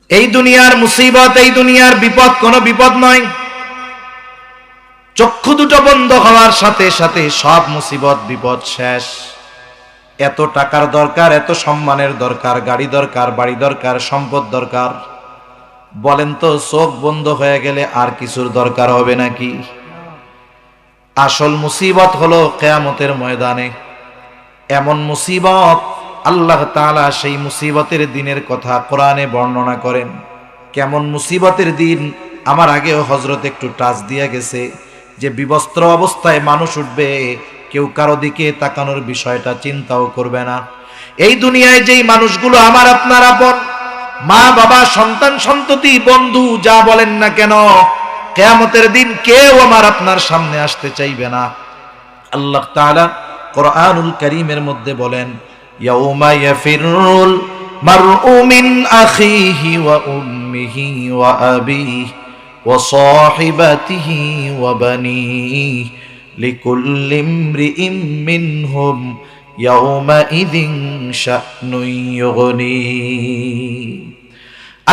এই দুনিয়ার মুসিবত, এই দুনিয়ার বিপদ কোনো বিপদ নয়। চক্ষু দুটো বন্ধ হওয়ার সাথে সাথে সব মুসিবত বিপদ শেষ। এত টাকার দরকার, এত সম্মানের দরকার, গাড়ি দরকার, বাড়ি দরকার, সম্পদ দরকার, বলেন তো চোখ বন্ধ হয়ে গেলে আর কিছুর দরকার হবে নাকি? আসল মুসিবত হলো কিয়ামতের ময়দানে। এমন মুসিবত, আল্লাহ তাআলা সেই মুসিবতের দিনের কথা কোরআনে বর্ণনা করেন। কেমন মুসিবতের দিন? আমার আগেও হযরত একটু টাচ দিয়ে গেছে যে বিবস্ত্র অবস্থায় মানুষ উঠবে, কেউ কারো দিকে তাকানোর বিষয়টা চিন্তাও করবে না। এই দুনিয়ায় যেই মানুষগুলো আমার আপনার আপন, মা বাবা, সন্তান সন্ততি, বন্ধু, যা বলেন না কেন, কিয়ামতের দিন কেউ আমার আপনার সামনে আসতে চাইবে না। আল্লাহ তাআলা কোরআনুল কারীমের মধ্যে বলেন, ইয়াউমা ইয়াফিরুল মারউ মিন আখিহি ওয়া উম্মিহি ওয়া আবিহি ওয়া সাহিবাতিহি ওয়া বানিহি লিকুল্লি ইমরিইম মিনহুম ইয়াউমাইযিন শা'নুন ইউগনি।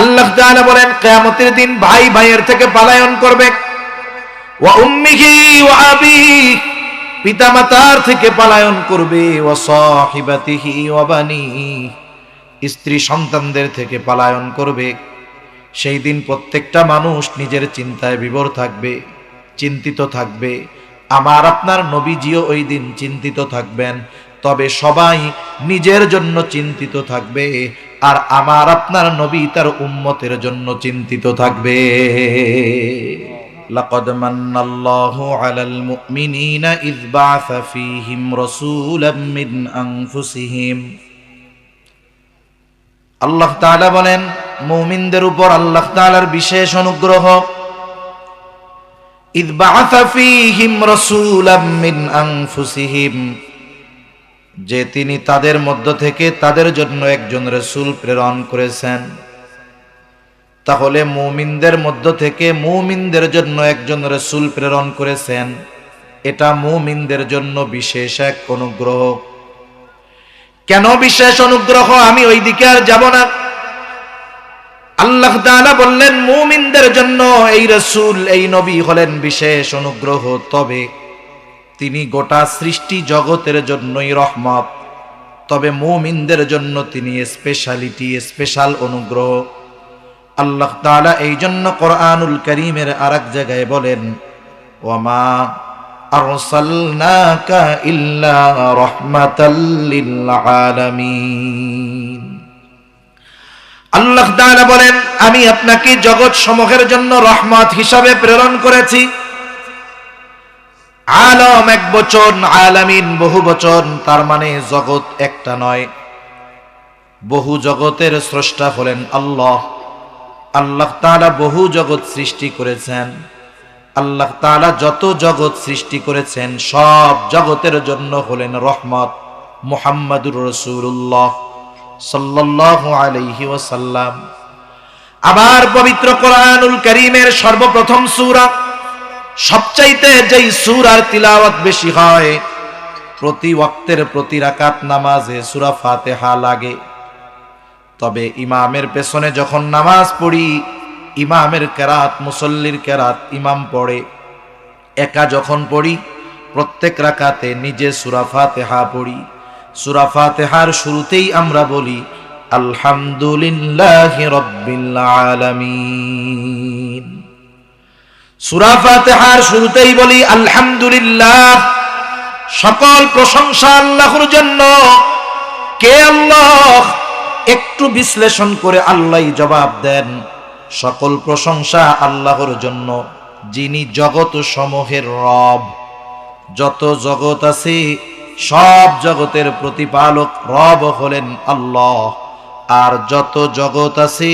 আল্লাহ তাআলা বলেন, কিয়ামতের দিন ভাই ভাইয়ের থেকে পলায়ন করবে। ওয়া উম্মিহি ওয়া আবিহি, পিতামাতার থেকে পলায়ন করবে। ওয়া সাহিবাতিহি ওয়া বানিহি, স্ত্রী সন্তানদের থেকে পলায়ন করবে। সেই দিন প্রত্যেকটা মানুষ নিজের চিন্তায় বিভোর থাকবে, চিন্তিত থাকবে। আমার আপনার নবীজিও ওই দিন চিন্তিত থাকবেন, তবে সবাই নিজের জন্য চিন্তিত থাকবে, আর আমার আপনার নবী তার উম্মতের জন্য চিন্তিত থাকবে। লাকাদ মান্নাল্লাহু আলাল মুমিনিনা ইয বা'আসা ফীহিম রাসূলাম মিন আনফুসিহিম। আল্লাহ তাআলা বলেন, মুমিনদের উপর আল্লাহ তাআলার বিশেষ অনুগ্রহ। ইয বা'আসা ফীহিম রাসূলাম মিন আনফুসিহিম, যে তিনি তাদের মধ্য থেকে তাদের জন্য একজন রাসূল প্রেরণ করেছেন। তাহলে মুমিনদের মধ্য থেকে মুমিনদের জন্য একজন রাসূল প্রেরণ করেছেন, এটা মুমিনদের জন্য বিশেষ এক অনুগ্রহ। কেন বিশেষ অনুগ্রহ? আমি ওই দিকে আর যাব না। আল্লাহ তাআলা বললেন, মুমিনদের জন্য এই রাসূল, এই নবী হলেন বিশেষ অনুগ্রহ, তবে তিনি গোটা সৃষ্টি জগতের জন্যই রহমত। তবে মুমিনদের জন্য তিনি স্পেশালিটি, স্পেশাল অনুগ্রহ। আল্লাহ তাআলা এই জন্য কোরআনুল কারীমের আরেক জায়গায় বলেন, ওয়ামা আরসালনাকা ইল্লা রাহমাতাল লিল আলামিন। আল্লাহ তাআলা বলেন, আমি আপনাকে জগৎ সমূহের জন্য রহমত হিসাবে প্রেরণ করেছি। আলম এক বচন, আলামিন বহু বচন, তার মানে জগৎ একটা নয়, বহু জগতের স্রষ্টা হলেন আল্লাহ। আল্লাহ তাআলা বহু জগৎ সৃষ্টি করেছেন। আল্লাহ তাআলা যত জগৎ সৃষ্টি করেছেন সব জগতের জন্য হলেন রহমত। মুহাম্মাদুর রাসূলুল্লাহ সাল্লাল্লাহু আলাইহি ওয়াসাল্লাম। আবার পবিত্র কোরআনুল কারীমের সর্বপ্রথম সূরা, সবচাইতে যেই সূরার তিলাওয়াত বেশি হয়, প্রতি ওয়াক্তের প্রতি রাকাত নামাজে সূরা ফাতিহা লাগে। তবে ইমামের পেছনে যখন নামাজ পড়ি, ইমামের কেরাত, মুসল্লির কেরাত ইমাম পড়ে, একা যখন পড়ি প্রত্যেক রাকাতে নিজে সূরা ফাতিহা পড়ি। সূরা ফাতিহার শুরুতেই আমরা বলি আলহামদুলিল্লাহি রাব্বিল আলামিন। সূরা ফাতিহার শুরুতেই বলি আলহামদুলিল্লাহ, সকল প্রশংসা আল্লাহর জন্য। কে আল্লাহ? একটু বিশ্লেষণ করে আল্লাহই জবাব দেন, সকল প্রশংসা আল্লাহর জন্য, যিনি জগৎ সমূহের রব। যত জগৎ আছে সব জগতের প্রতিপালক রব হলেন আল্লাহ, আর যত জগৎ আছে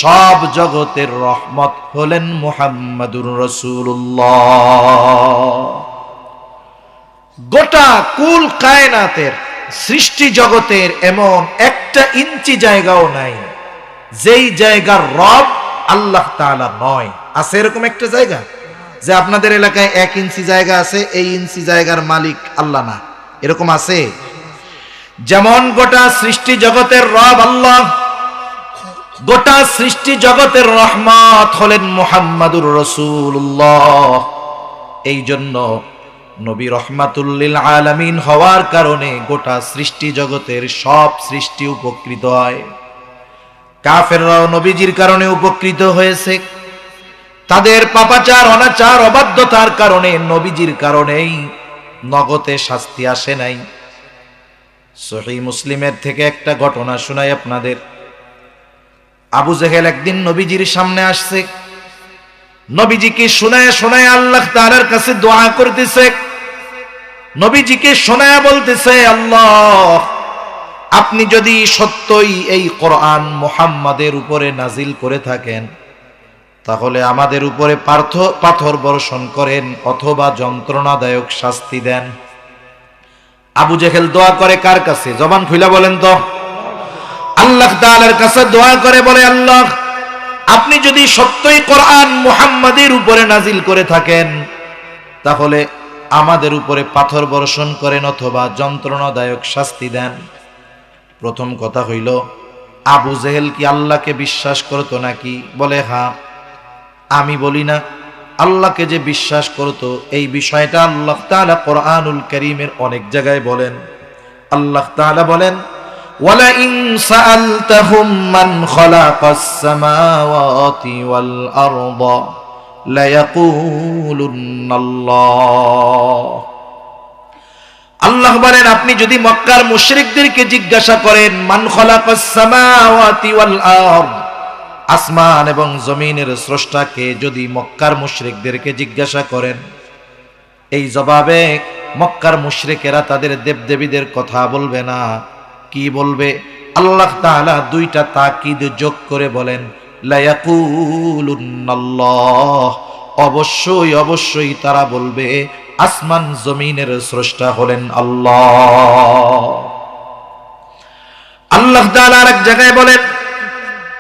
সব জগতের রহমত হলেন মুহাম্মাদুর রাসূলুল্লাহ। গোটা কুল কায়নাতের সৃষ্টি জগতের এমন একটা ইঞ্চি জায়গাও নাই যেই জায়গার রব আল্লাহ তাআলা নয়। আছে এরকম একটা জায়গা যে আপনাদের এলাকায় 1 ইঞ্চি জায়গা আছে, এই ইঞ্চি জায়গার মালিক আল্লাহ না? এরকম আছে? যেমন গোটা সৃষ্টি জগতের রব আল্লাহ, গোটা সৃষ্টি জগতের রহমত হলেন মুহাম্মাদুর রাসূলুল্লাহ। এই জন্য নবী রহমাতুল লিল আলামিন হওয়ার কারণে গোটা সৃষ্টি জগতের সব সৃষ্টি উপকৃত হয়। কাফেররাও নবীজির কারণে উপকৃত হয়েছে। তাদের পাপাচার, অনাচার, অবাধ্যতার কারণে নবীজির কারণেই নগদে শাস্তি আসে নাই। সহিহ মুসলিমের থেকে একটা ঘটনা শোনাই আপনাদের। আবু জেহেল একদিন নবীজির সামনে আসছে। নবীজিকে শোনায় শোনায় আল্লাহ তাআলার কাছে দোয়া করতেছে। নবীজিকে শোনায় বলতেছে, আল্লাহ, আপনি যদি সত্যই এই কোরআন মুহাম্মাদের উপরে নাজিল করে থাকেন, তাহলে আমাদের উপরে পাথর বর্ষণ করেন অথবা যন্ত্রণাদায়ক শাস্তি দেন। আবু জেহেল দোয়া করে কার কাছে? জবান খুলে বলেন তো। আল্লাহ তাআলার কাছে দোয়া করে, বলে, আল্লাহ, আপনি যদি সত্যই কোরআন মুহাম্মাদের উপরে নাজিল করে থাকেন, তাহলে আমাদের উপরে পাথর বর্ষণ করেন অথবা যন্ত্রণাদায়ক শাস্তি দেন। প্রথম কথা হইল, আবু জেহেল কি আল্লাহকে বিশ্বাস করতো নাকি? বলে, হ্যাঁ। আমি বলি না। আল্লাহকে যে বিশ্বাস করতো, এই বিষয়টা আল্লাহ তাআলা কোরআনুল কারীমের অনেক জায়গায় বলেন। আল্লাহ তাআলা বলেন, ওয়ালা ইন সাআলতাহুম মান খালাকাস সামাওয়াতি ওয়াল আরদা লা ইয়াকুলুন্নাল্লাহ। আল্লাহ বলেন, আপনি যদি মক্কার মুশরিকদেরকে জিজ্ঞাসা করেন, মান খালাকাস সামাওয়াতি ওয়াল আরদ, আসমান এবং জমিনের স্রষ্টাকে যদি মক্কার মুশরিকদেরকে জিজ্ঞাসা করেন, এই জবাবে মক্কার মুশরিকেরা তাদের দেবদেবীদের কথা বলবে না। কি বলবে? আল্লাহ তাআলা দুইটা তাকিদ যোগ করে বলেন, লা ইয়াকুলুন্নাল্লাহ, অবশ্যই অবশ্যই তারা বলবে আসমান জমিনের স্রষ্টা হলেন আল্লাহ। আল্লাহ তাআলা আরেক জায়গায় বলেন,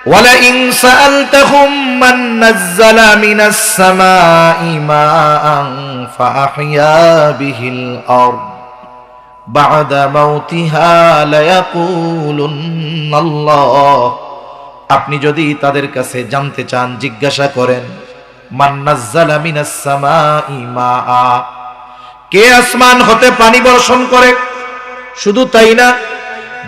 ওয়ালা ইন সাআলতাহুম মান নাযালা মিনাস সামাই মাআন ফাআহইয়া বিহিল আরদ বা'দা মাউতিহা লা ইয়াকুলুন্নাল্লাহ। আপনি যদি তাদের কাছে জানতে চান, জিজ্ঞাসা করেন, মান নাযালা মিনাস সামাই মাআ, কে আসমান হতে পানি বর্ষণ করে? শুধু তাই না,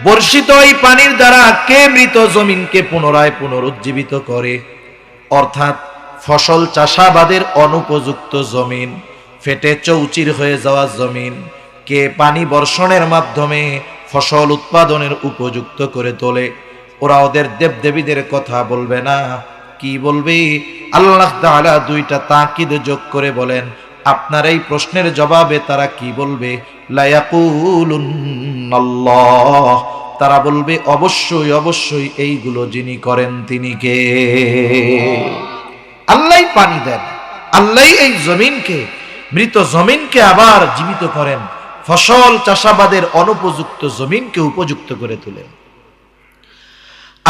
বর্ষিত এই পানির দ্বারা কে মৃত জমিনকে পুনরায় পুনরুজ্জীবিত করে? অর্থাৎ ফসল চাষাবাদের অনুপযুক্ত জমিন, ফেটে চৌচির হয়ে যাওয়া জমিন, কে পানি বর্ষণের মাধ্যমে ফসল উৎপাদনের উপযুক্ত করে তোলে? ওরা ওদের দেবদেবীদের কথা বলবে না। কি বলবে? আল্লাহ তাআলা দুইটা তাকিদ যোগ করে বলেন, আপনার এই প্রশ্নের জবাবে তারা কি বলবে? লা ইয়াকুলুন্নাল্লাহ, তারা বলবে অবশ্যই অবশ্যই এইগুলো যিনি করেন তিনি কে? আল্লাহই পানি দেন, আল্লাহই এই জমিনকে, মৃত জমিনকে আবার জীবিত করেন, ফসল চাষাবাদের অনুপযুক্ত জমিনকে উপযুক্ত করে তোলেন।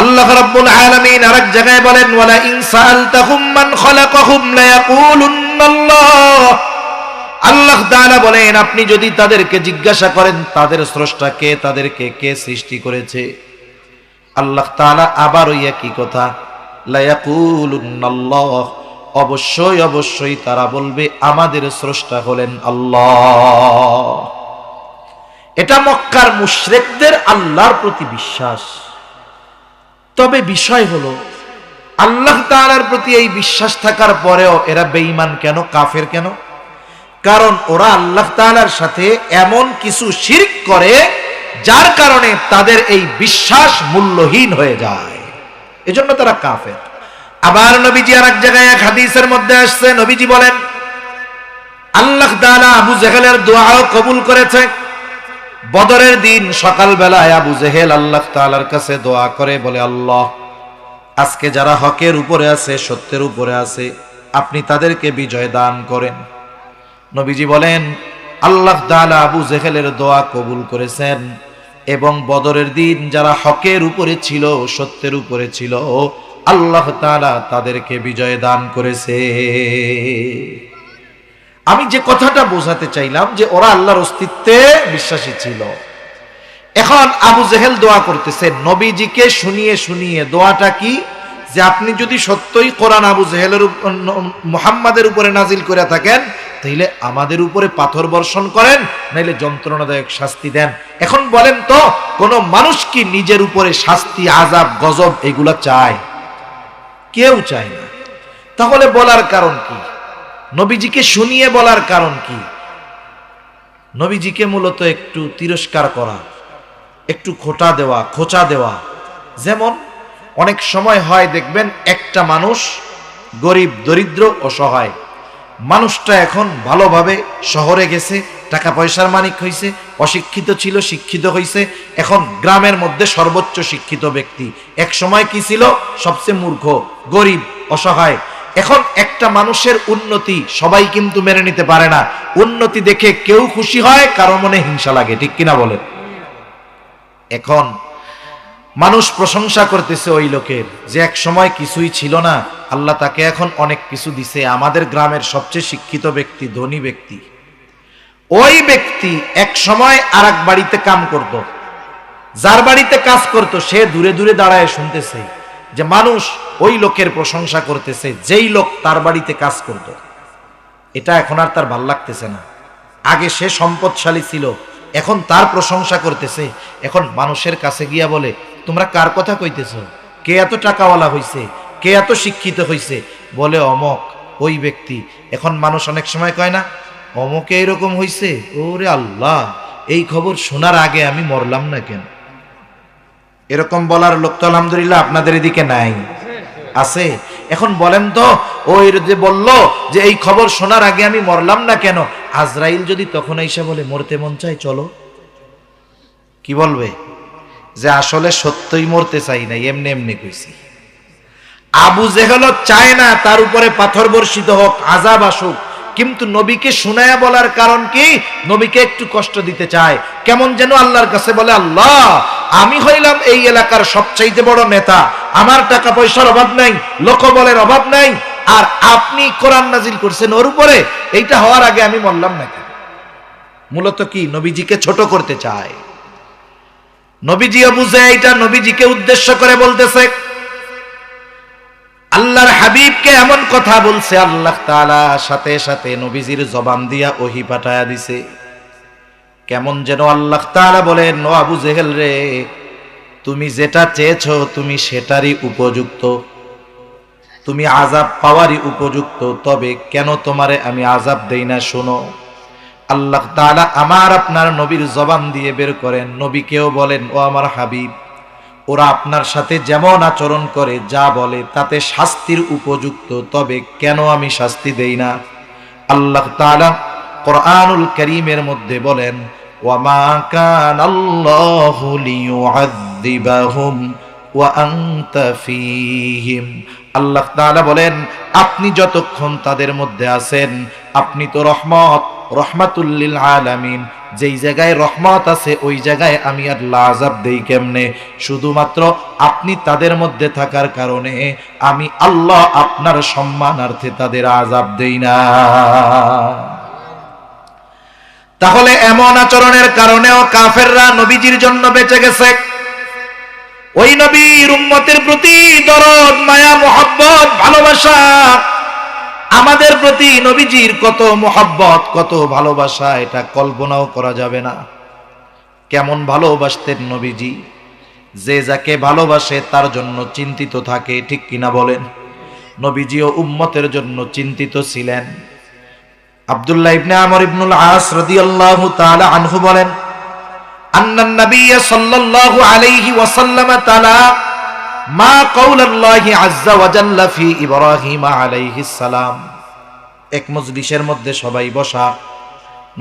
আল্লাহ রাব্বুল আলামিন আরেক জায়গায় বলেন, ওয়ালা ইন সাআলতাহুম মান খালাকাহুম লা ইয়াকুলুন্নাল্লাহ। আল্লাহ তাআলা বলেন, আপনি যদি তাদেরকে জিজ্ঞাসা করেন তাদের স্রষ্টা কে, তাদেরকে কে সৃষ্টি করেছে, আল্লাহ তাআলা আবার ওই একই কথা, লা ইয়াকুলুন্নাল্লাহ, অবশ্যই অবশ্যই তারা বলবে আমাদের স্রষ্টা হলেন আল্লাহ। এটা মক্কার মুশরিকদের আল্লাহর প্রতি বিশ্বাস। তবে বিষয় হলো, আল্লাহ তাআলার প্রতি এই বিশ্বাস থাকার পরেও এরা বেঈমান কেন, কাফের কেন? কারণ ওরা আল্লাহ তাআলার সাথে এমন কিছু শিরক করে যার কারণে তাদের এই বিশ্বাস মূল্যহীন হয়ে যায়, এজন্য তারা কাফের। আবার নবীজি আরেক জায়গায় এক হাদিসের মধ্যে আসছে, নবীজি বলেন, আল্লাহ তাআলা আবু জেহেলের দোয়াও কবুল করেছে। বদরের দিন সকালবেলায় আবু জেহেল আল্লাহ তাআলার কাছে দোয়া করে, বলে, আল্লাহ, আজকে যারা হকের উপরে আছে, সত্যের উপরে আছে, আপনি তাদেরকে বিজয় দান করেন। নবীজি বলেন, আল্লাহ তাআলা আবু জেহেলের দোয়া কবুল করেছেন এবং বদরের দিন যারা হকের উপরে ছিল, সত্যের উপরে ছিল, আল্লাহ তাআলা তাদেরকে বিজয় দান করেছে। আমি যে কথাটা বোঝাতে চাইলাম যে ওরা আল্লাহর অস্তিত্বে বিশ্বাসী ছিল, এখন আবু জেহেল দোয়া করতেছে নবীজিকে শুনিয়ে শুনিয়ে। দোয়াটা কি? যে আপনি যদি সত্যই কোরআন আবু জেহেলের মুহাম্মাদের উপরে নাজিল করে থাকেন, তাইলে আমাদের উপরে পাথর বর্ষণ করেন, নাইলে যন্ত্রণাদায়ক শাস্তি দেন। এখন বলেন তো, কোন মানুষ কি নিজের উপরে শাস্তি, আযাব, গজব এগুলা চায়? কেউ চায় না। তাহলে বলার কারণ কি? নবীজিকে শুনিয়ে বলার কারণ কি? নবীজিকে মূলত একটু তিরস্কার করা, একটু খোঁচা দেওয়া। যেমন অনেক সময় হয় দেখবেন, একটা মানুষ গরিব, দরিদ্র, অসহায় মানুষটা এখন ভালোভাবে শহরে গেছে, টাকা পয়সার মালিক হয়েছে, অশিক্ষিত ছিল, শিক্ষিত হয়েছে, এখন গ্রামের মধ্যে সর্বোচ্চ শিক্ষিত ব্যক্তি। এক সময় কি ছিল? সবচেয়ে মূর্খ, গরিব, অসহায়। এখন একটা মানুষের উন্নতি সবাই কিন্তু মেনে নিতে পারে না। উন্নতি দেখে কেউ খুশি হয়, কারো মনে হিংসা লাগে, ঠিক কিনা বলেন? এখন মানুষ প্রশংসা করতেছে ওই লোকের, যে এক সময় কিছুই ছিল না, আল্লাহ তাকে এখন অনেক কিছু দিছে। আমাদের গ্রামের সবচেয়ে শিক্ষিত ব্যক্তি, ধনী ব্যক্তি। ওই ব্যক্তি এক সময় আর এক বাড়িতে কাম করত, যার বাড়িতে কাজ করত সে দূরে দূরে দাঁড়ায় শুনতেছে যে মানুষ ওই লোকের প্রশংসা করতেছে, যেই লোক তার বাড়িতে কাজ করত। এটা এখন আর তার ভাল লাগতেছে না। আগে সে সম্পদশালী ছিল, এখন তার প্রশংসা করতেছে। এখন মানুষের কাছে গিয়া বলে, তোমরা কার কথা কইতেছ? কে এত টাকাওয়ালা হইছে? কে এত শিক্ষিত হইছে? বলে অমক, ওই ব্যক্তি। এখন মানুষ অনেক সময় কয় না, অমকে এরকম হইছে, ওরে আল্লাহ, এই খবর শোনার আগে আমি মরলাম না কেন? এরকম বলার লোক তো আলহামদুলিল্লাহ আপনাদের এদিকে নাই, আছে? এখন বলেন তো, ওই যে বলল যে এই খবর শোনার আগে আমি মরলাম না কেন, আজরাইল যদি তখন এসে বলে মরতে মন চাই, চলো, কি বলবে? যে আসলে সত্যই মরতে চাই না, এমনি এমনি কইছি। আবু জেহেল চায় না তার উপরে পাথর বর্ষিত হোক, আযাব আসুক, কিন্তু নবীকে শুনায়া বলার কারণ কি? নবীকে একটু কষ্ট দিতে চায়। কেমন যেন আল্লাহর কাছে বলে, আল্লাহ, আমি হইলাম এই এলাকার সবচাইতে বড় নেতা, আমার টাকা পয়সার অভাব নাই, লোকবলের অভাব নাই, আর আপনি কোরআন নাজিল করছেন ওর উপরে, এইটা হওয়ার আগে আমি মরলাম নাকি? মূলত কি? নবীজিকে ছোট করতে চায়। নবীজিও বুঝে এইটা, নবীজিকে উদ্দেশ্য করে বলতেছে। আল্লাহর হাবিবকে এমন কথা বলছে, আল্লাহ তাআলা সাথে সাথে নবীজির জবান দিয়া ওহী পাঠায়া দিছে। কেমন যেন আল্লাহ তাআলা বলেন, ও আবু জেহেল রে, তুমি যেটা চেয়েছো তুমি সেটারই উপযুক্ত, তুমি আযাব পাওয়ারই উপযুক্ত। তবে কেন তোমারে আমি আযাব দেই না শোনো। আল্লাহ তাআলা আমার আপনার নবীর জবান দিয়ে বের করেন, নবীকেও বলেন, ও আমার হাবিব, ওরা আপনার সাথে যেমন আচরণ করে, যা বলে, তাতে শাস্তির উপযুক্ত, তবে কেন আমি শাস্তি দেই না। আল্লাহ তাআলা কোরআনুল কারীমের মধ্যে বলেন, ওয়ামা কানাল্লাহু লিয়ুআযযিবাহুম ওয়া আনতা ফীহিম। আল্লাহ তাআলা বলেন, আপনি যতক্ষণ তাদের মধ্যে আছেন, আপনি তো রহমাতুল লিল আলামিন। যেই জায়গায় রহমত আছে ওই জায়গায় আমি আল্লাহ আযাব দেই কেমনে? শুধুমাত্র আপনি তাদের মধ্যে থাকার কারণে আমি আল্লাহ আপনার সম্মানার্থে তাদের আযাব দেই না। তাহলে এমন আচরণের কারণেও কাফেররা নবীজির জন্য বেঁচে গেছে। ওই নবীর উম্মতের প্রতি দরদ, মায়া, মোহাব্বত, ভালোবাসা, আমাদের প্রতি নবীজির কত মোহাব্বত, কত ভালোবাসা, এটা কল্পনাও করা যাবে না। কেমন ভালোবাসতেন নবীজি, যে যাকে ভালোবাসে তার জন্য চিন্তিত থাকে, ঠিক কিনা বলেন? নবীজিও উম্মতের জন্য চিন্তিত ছিলেন। আব্দুল্লাহ ইবনে আমর ইবনুল আস রাদিয়াল্লাহু তাআলা আনহু বলেন, আন্নান নবিয়্য সাল্লাল্লাহু আলাইহি ওয়াসাল্লাম তাআলা মা কাউলাল্লাহি আযজা ওয়া জাল্লা ফি ইব্রাহিম আলাইহিস সালাম। এক মজলিসের মধ্যে সবাই বসা,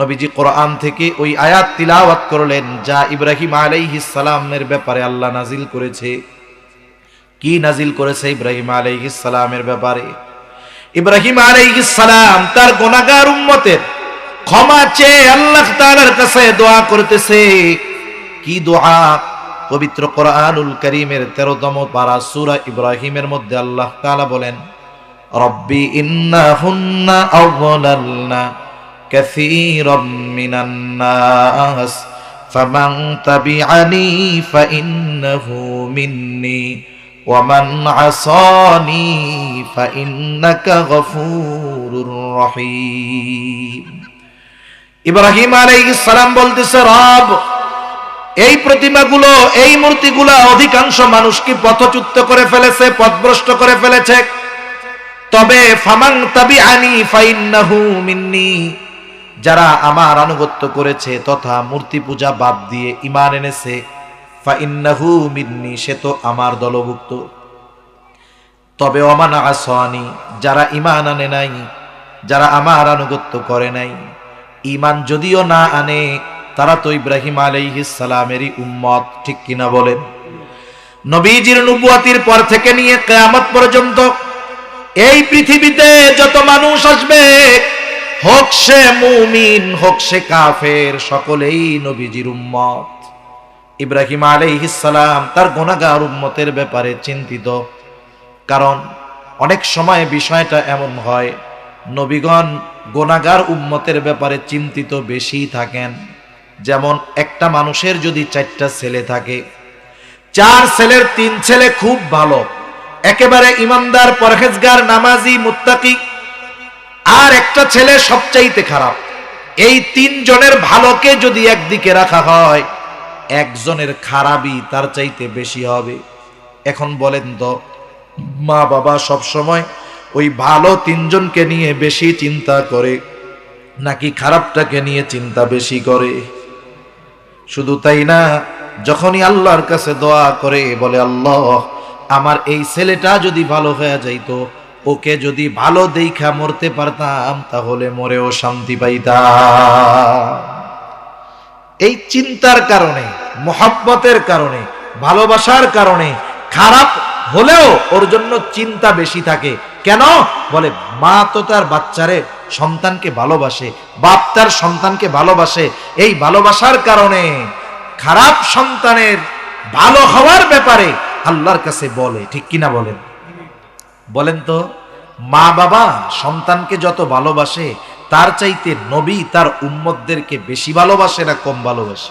নবীজি কোরআন থেকে ওই আয়াত তিলাওয়াত করলেন যা ইব্রাহিম আলাইহিস সালামের ব্যাপারে আল্লাহ নাজিল করেছে। কি নাজিল করেছে ইব্রাহিম আলাইহিস সালামের ব্যাপারে? ইব্রাহিম আলাইহিস সালাম তার গুনাহগার উম্মতের ক্ষমা চেয়ে আল্লাহ তাআলার কাছে দোয়া করতেছে। কি দোয়া? পবিত্র কোরআনুল কারীমের 13তম পারা সূরা ইব্রাহিমের মধ্যে আল্লাহ তাআলা বলেন, রব্বি ইন্নাহুন্না আযলালনা কাসীরাম মিনান নাস ফামান তাবিআনি ফাইন্নাহু মিন্নি ওয়া মান আসানি ফাইন্নাকা গফুরুর রহিম। ইব্রাহিম আলাইহিস সালাম বলতেছে, রব, এই প্রতিমাগুলো, এই মূর্তিগুলো অধিকাংশ মানুষকে পথচ্যুত করে ফেলেছে, পথভ্রষ্ট করে ফেলেছে। তবে ফামান তাবিআনি ফাইন্নাহু মিন্নি, যারা আমার আনুগত্য করেছে তথা মূর্তি পূজা বাদ দিয়ে ঈমান এনেছে, ফাইন্নাহু মিন্নি, সে তো আমার দলভুক্ত। তবে ওমান আসানি, যারা ঈমান আনে নাই, যারা আমার আনুগত্য করে নাই, ঈমান যদিও না আনে, তারা তো ইব্রাহিম আলাইহিস সালামেরই উম্মত, ঠিক কিনা বলেন? নবীজির নবুয়তির পর থেকে নিয়ে কিয়ামত পর্যন্ত এই পৃথিবীতে যত মানুষ আসবে, হোক সে মুমিন হোক সে কাফের, সকলেই নবীজির উম্মত। ইব্রাহিম আলাইহিস সালাম তার গুনাহগার উম্মতের ব্যাপারে চিন্তিত, কারণ অনেক সময় বিষয়টা এমন হয়, নবীগণ গুনাহগার উম্মতের ব্যাপারে চিন্তিত বেশি থাকেন। যেমন একটা মানুষের যদি 4টা ছেলে থাকে, 4 ছেলের 3 ছেলে খুব ভালো, একেবারে ইমানদার, পরহেজগার, নামাজি, মুত্তাকি, আর একটা ছেলে সবচাইতে খারাপ। এই 3 জনের ভালোকে যদি একদিকে রাখা হয়, একজনের খারাপই তার চাইতে বেশি হবে। এখন বলেন তো, মা বাবা সব সময় ওই ভালো 3 জনকে নিয়ে বেশি চিন্তা করে নাকি খারাপটাকে নিয়ে চিন্তা বেশি করে? শুধু তাই না, যখনই আল্লাহর কাছে দোয়া করে বলে, আল্লাহ, আমার এই ছেলেটা যদি ভালো হয়ে যাইতো, ওকে যদি ভালো দেইখা মরতে পারতাম, তাহলে মরেও শান্তি পাইতাম। এই চিন্তার কারণে, মোহাব্বতের কারণে, ভালোবাসার কারণে খারাপ হলেও ওর জন্য চিন্তা বেশি থাকে। কেন? বলে, মা তো তার বাচ্চারে, সন্তানকে ভালোবাসে, বাপ তার সন্তানকে ভালোবাসে। এই ভালোবাসার কারণে খারাপ সন্তানের ভালো হওয়ার ব্যাপারে আল্লাহর কাছে বলে, ঠিক কিনা বলেন? বলেন তো, মা বাবা সন্তানকে যত ভালোবাসে, তার চাইতে নবী তার উম্মতদেরকে বেশি ভালোবাসে না কম ভালোবাসে?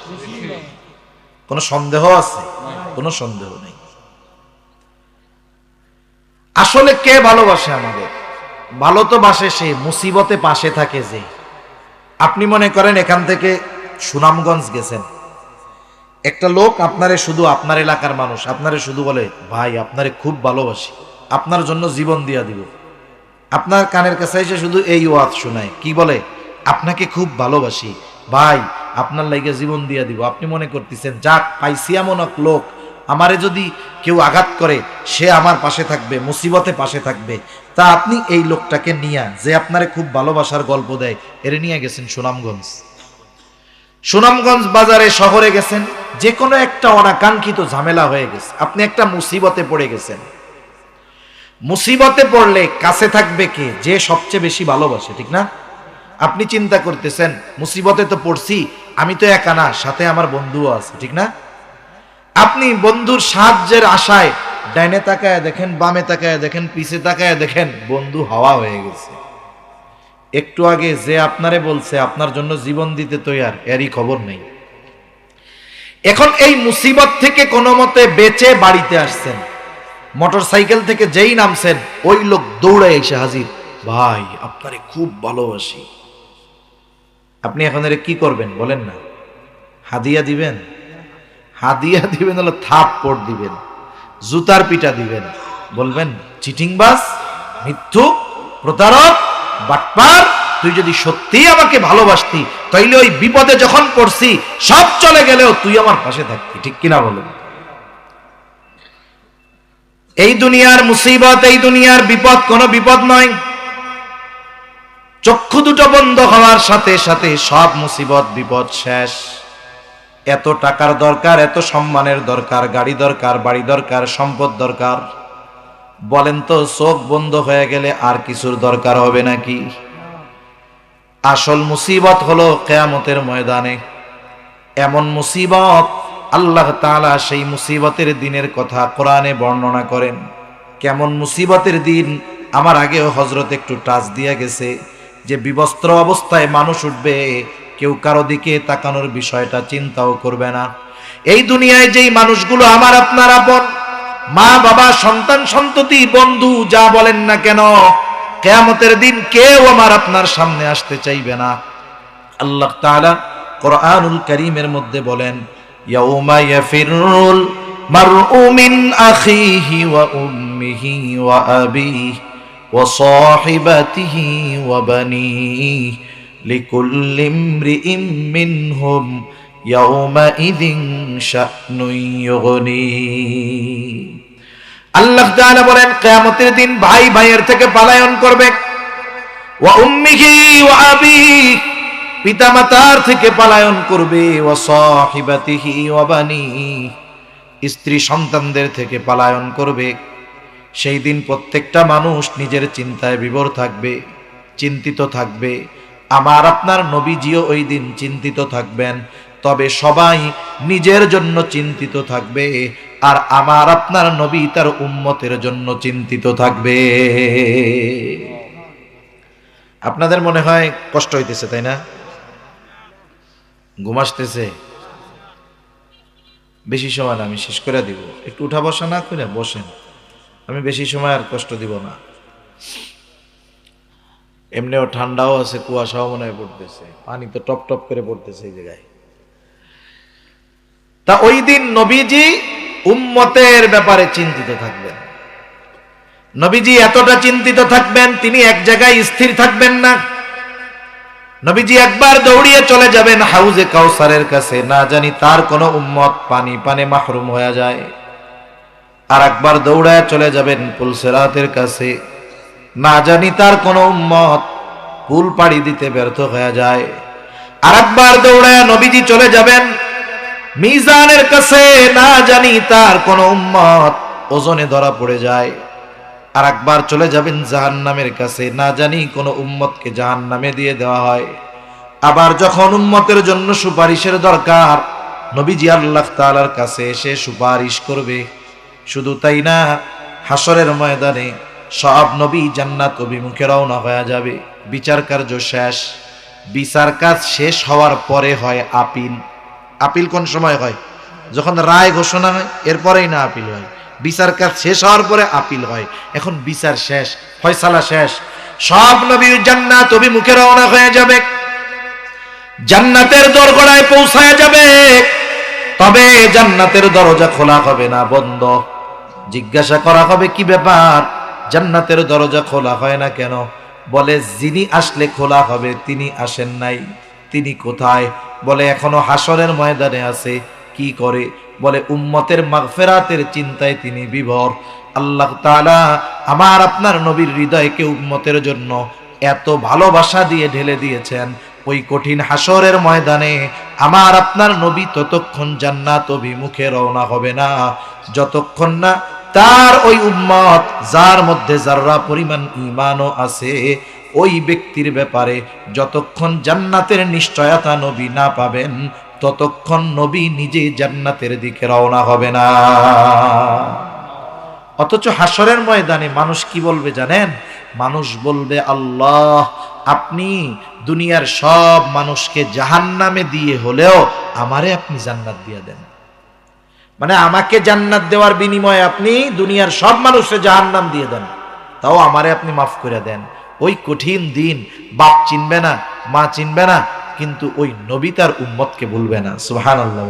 কোনো সন্দেহ আছে? কোনো সন্দেহ নেই। আসলে কে ভালোবাসে আমাদের? ভালো তো বাসে সে, মুসিবতে পাশে থাকে যে। আপনি মনে করেন এখান থেকে সুনামগঞ্জ গেছেন, একটা লোক আপনারে, শুধু আপনার এলাকার মানুষ আপনারে শুধু বলে, ভাই আপনারে খুব ভালোবাসি, আপনার জন্য জীবন দিয়া দিব। আপনার কানের কাছে এসে শুধু এই ওয়াজ শোনায়, কি বলে? আপনাকে খুব ভালোবাসি ভাই, আপনার লাইগে জীবন দিয়া দিব। আপনি মনে করতেছেন, যাক পাইছি এমন এক লোক, আমারে যদি কেউ আঘাত করে সে আমার পাশে থাকবে, মুসিবতে পাশে থাকবে। তা আপনি এই লোকটাকে নিয়ে, যে আপনারে খুব ভালোবাসার গল্প দেয়, এর নিয়ে গেছেন সুনামগঞ্জ। সুনামগঞ্জ বাজারে, শহরে গেছেন, যে কোনো একটা অনাকাঙ্ক্ষিত ঝামেলা হয়ে গেছে, আপনি একটা মুসিবতে পড়ে গেছেন। মুসিবতে পড়লে কাছে থাকবে কে? যে সবচেয়ে বেশি ভালোবাসে, ঠিক না? আপনি চিন্তা করতেছেন, মুসিবতে তো পড়ছি, আমি তো একা না, সাথে আমার বন্ধুও আছে, ঠিক না? আপনি বন্ধুর সাহায্যের আশায় ডাইনে তাকায় দেখেন, বামে তাকায় দেখেন, পিছে তাকায় দেখেন, বন্ধু হাওয়া হয়ে গেছে। একটু আগে যে আপনারে বলছে আপনার জন্য জীবন দিতে তৈয়ার, এরই খবর নেই। এখন এই মুসিবত থেকে কোনো মতে বেঁচে বাড়িতে আসছেন, মোটর সাইকেল থেকে যেই নামছেন, ওই লোক দৌড়ে এসে হাজির, ভাই আপনারে খুব ভালোবাসি। আপনি এখন এর কি করবেন বলেন না? হাদিয়া দিবেন? হাদিয়া দিবেন হলো থাপ্পড় দিবেন, জুতার পিটা দিবেন, বলবেন চিটিংবাজ, মিথ্যুক, প্রতারক, বাটপার, তুই যদি সত্যিই আমাকে ভালোবাসতি, তাইলে ওই বিপদে যখন পড়ছি সব চলে গেলেও তুই আমার পাশে থাকতি, ঠিক কিনা বলেন? এই দুনিয়ার মুসিবত, এই দুনিয়ার বিপদ কোনো বিপদ নয়। চক্ষু দুটো বন্ধ হওয়ার সাথে সাথে সব মুসিবত বিপদ শেষ। এত টাকার দরকার, এত সম্মানের দরকার, গাড়ি দরকার, বাড়ি দরকার, সম্পদ দরকার, বলেন তো চোখ বন্ধ হয়ে গেলে আর কিছুর দরকার হবে নাকি? আসল মুসিবত হলো কিয়ামতের ময়দানে। এমন মুসিবত, আল্লাহ তাআলা সেই মুসিবতের দিনের কথা কোরআনে বর্ণনা করেন। কেমন মুসিবতের দিন? আমার আগেও হযরত একটু টাচ দিয়ে গেছে, যে বিবস্ত্র অবস্থায় মানুষ উঠবে, কেউ কারো দিকে তাকানোর বিষয়টা চিন্তাও করবে না। এই দুনিয়ায় যেই মানুষগুলো আমার আপনার আপন, মা বাবা সন্তান সন্ততি বন্ধু যা বলেন না কেন, কিয়ামতের দিন কেউ আমার আপনার সামনে আসতে চাইবে না। আল্লাহ তাআলা কোরআনুল কারীমের মধ্যে বলেন, ইয়াউমা ইয়াফিরুল মারউ মিন আখিহি ওয়া উম্মিহি ওয়া আবিহি ওয়া সাহিবাতিহি ওয়া বানিহি লিকুল্লি ইমরিইম মিনহুম ইয়াউমাইযিন শা'নুন ইউগনি। আল্লাহ তাআলা বলেন, কিয়ামতের দিন ভাই ভাইয়ের থেকে পলায়ন করবে, ওয়া উম্মিহি ওয়া আবিহি, পিতামাতার থেকে পলায়ন করবে, ওয়া সাহিবাতিহি ওয়া বানিহি, স্ত্রী সন্তানদের থেকে পলায়ন করবে। সেই দিন প্রত্যেকটা মানুষ নিজের চিন্তায় বিভোর থাকবে, চিন্তিত থাকবে। আমার আপনার নবীজিও ওই দিন চিন্তিত থাকবেন, তবে সবাই নিজের জন্য চিন্তিত থাকবে, আর আমার আপনার নবী তার উম্মতের জন্য চিন্তিত থাকবে। আপনাদের মনে হয় কষ্ট হইতেছে, তাই না? ঘুম আসতেছে? বেশি সময় না, আমি শেষ করে দিব। একটু উঠা বসা না করে বসেন, আমি বেশি সময় আর কষ্ট দিব না। এমনিও ঠান্ডাও আছে, কুয়াশাও মনে হয় পড়তেছে, পানি তো টপ টপ করে পড়তেছে এই জায়গায়। তা ওই দিন নবীজি উম্মতের ব্যাপারে চিন্তিত থাকবেন। নবীজি এতটা চিন্তিত থাকবেন, তিনি এক জায়গায় স্থির থাকবেন না। নবীজি একবার দৌড়িয়ে চলে যাবেন হাউজে কাউসারের কাছে, না জানি তার কোনো উম্মত পানি পানে মাহরুম হয়ে যায়। আর একবার দৌড়ায় চলে যাবেন পুলসিরাতের কাছে, না জানি তার কোনো উম্মত পুল পাড়ি দিতে ব্যর্থ হয়ে যায়। আর একবার দৌড়ায় নবীজি চলে যাবেন মিজানের কাছে, না জানি তার কোনো উম্মত ওজনে ধরা পড়ে যায়। আর একবার চলে যাবেন জাহান্নামের কাছে, না জানি কোনো উম্মতকে জাহান্নামে দিয়ে দেওয়া হয়। আবার যখন উম্মতের জন্য সুপারিশের দরকার, নবীজি আল্লাহ তাআলার কাছে এসে সুপারিশ করবে। শুধু তাই না, হাসরের ময়দানে সব নবী জান্নাত অভিমুখে রওনা হয়ে যাবে। বিচার কার্য শেষ। বিচার কাজ শেষ হওয়ার পরে হয় আপিল। আপিল কোন সময় হয়? যখন রায় ঘোষণা হয়, এরপরেই না আপিল হয়। বিচার কাজ শেষ হওয়ার পরে আপিল হয়। এখন বিচার শেষ, ফয়সালা শেষ, সব নবী জান্নাত অভিমুখে রওনা হয়ে যাবে, জান্নাতের দরগড়ায় পৌঁছায় যাবে। তবে জান্নাতের দরজা খোলা হবে না, বন্ধ। জিজ্ঞাসা করা হবে, কি ব্যাপার, জান্নাতের দরজা খোলা হয় না কেন? বলে, যিনি আসলে খোলা হবে তিনি আসেন নাই। তিনি কোথায়? বলে, এখনো হাসরের ময়দানে আছে। কি করে? বলে, উম্মতের মাগফিরাতের চিন্তায় তিনি বিভোর। আল্লাহ তাআলা আমার আপনার নবীর হৃদয়কে উম্মতের জন্য এত ভালোবাসা দিয়ে ঢেলে দিয়েছেন, ওই কঠিন হাসরের ময়দানে আমার আপনার নবী ততক্ষণ জান্নাত অভিমুখে রওনা হবে না, যতক্ষণ না তার ওই উম্মত, যার মধ্যে যাররা পরিমাণ ঈমানও আছে, ওই ব্যক্তির ব্যাপারে যতক্ষণ জান্নাতের নিশ্চয়তা নবী না পাবেন, ততক্ষণ নবী নিজে জান্নাতের দিকে রওনা হবে না। অথচ হাসরের ময়দানে মানুষ কি বলবে জানেন? মানুষ বলবে, আল্লাহ, আপনি দুনিয়ার সব মানুষকে জাহান্নামে দিয়ে হলেও আমারে আপনি জান্নাত দিয়ে দেন। মানে আমাকে জান্নাত দেওয়ার বিনিময়ে আপনি দুনিয়ার সব মানুষকে জাহান্নাম দিয়ে দেন, তাও আমারে আপনি মাফ করে দেন। ওই কঠিন দিন বাপ চিনবে না, মা চিনবে না, কিন্তু ওই নবী তার উম্মতকে ভুলবে না। সুবহানাল্লাহ।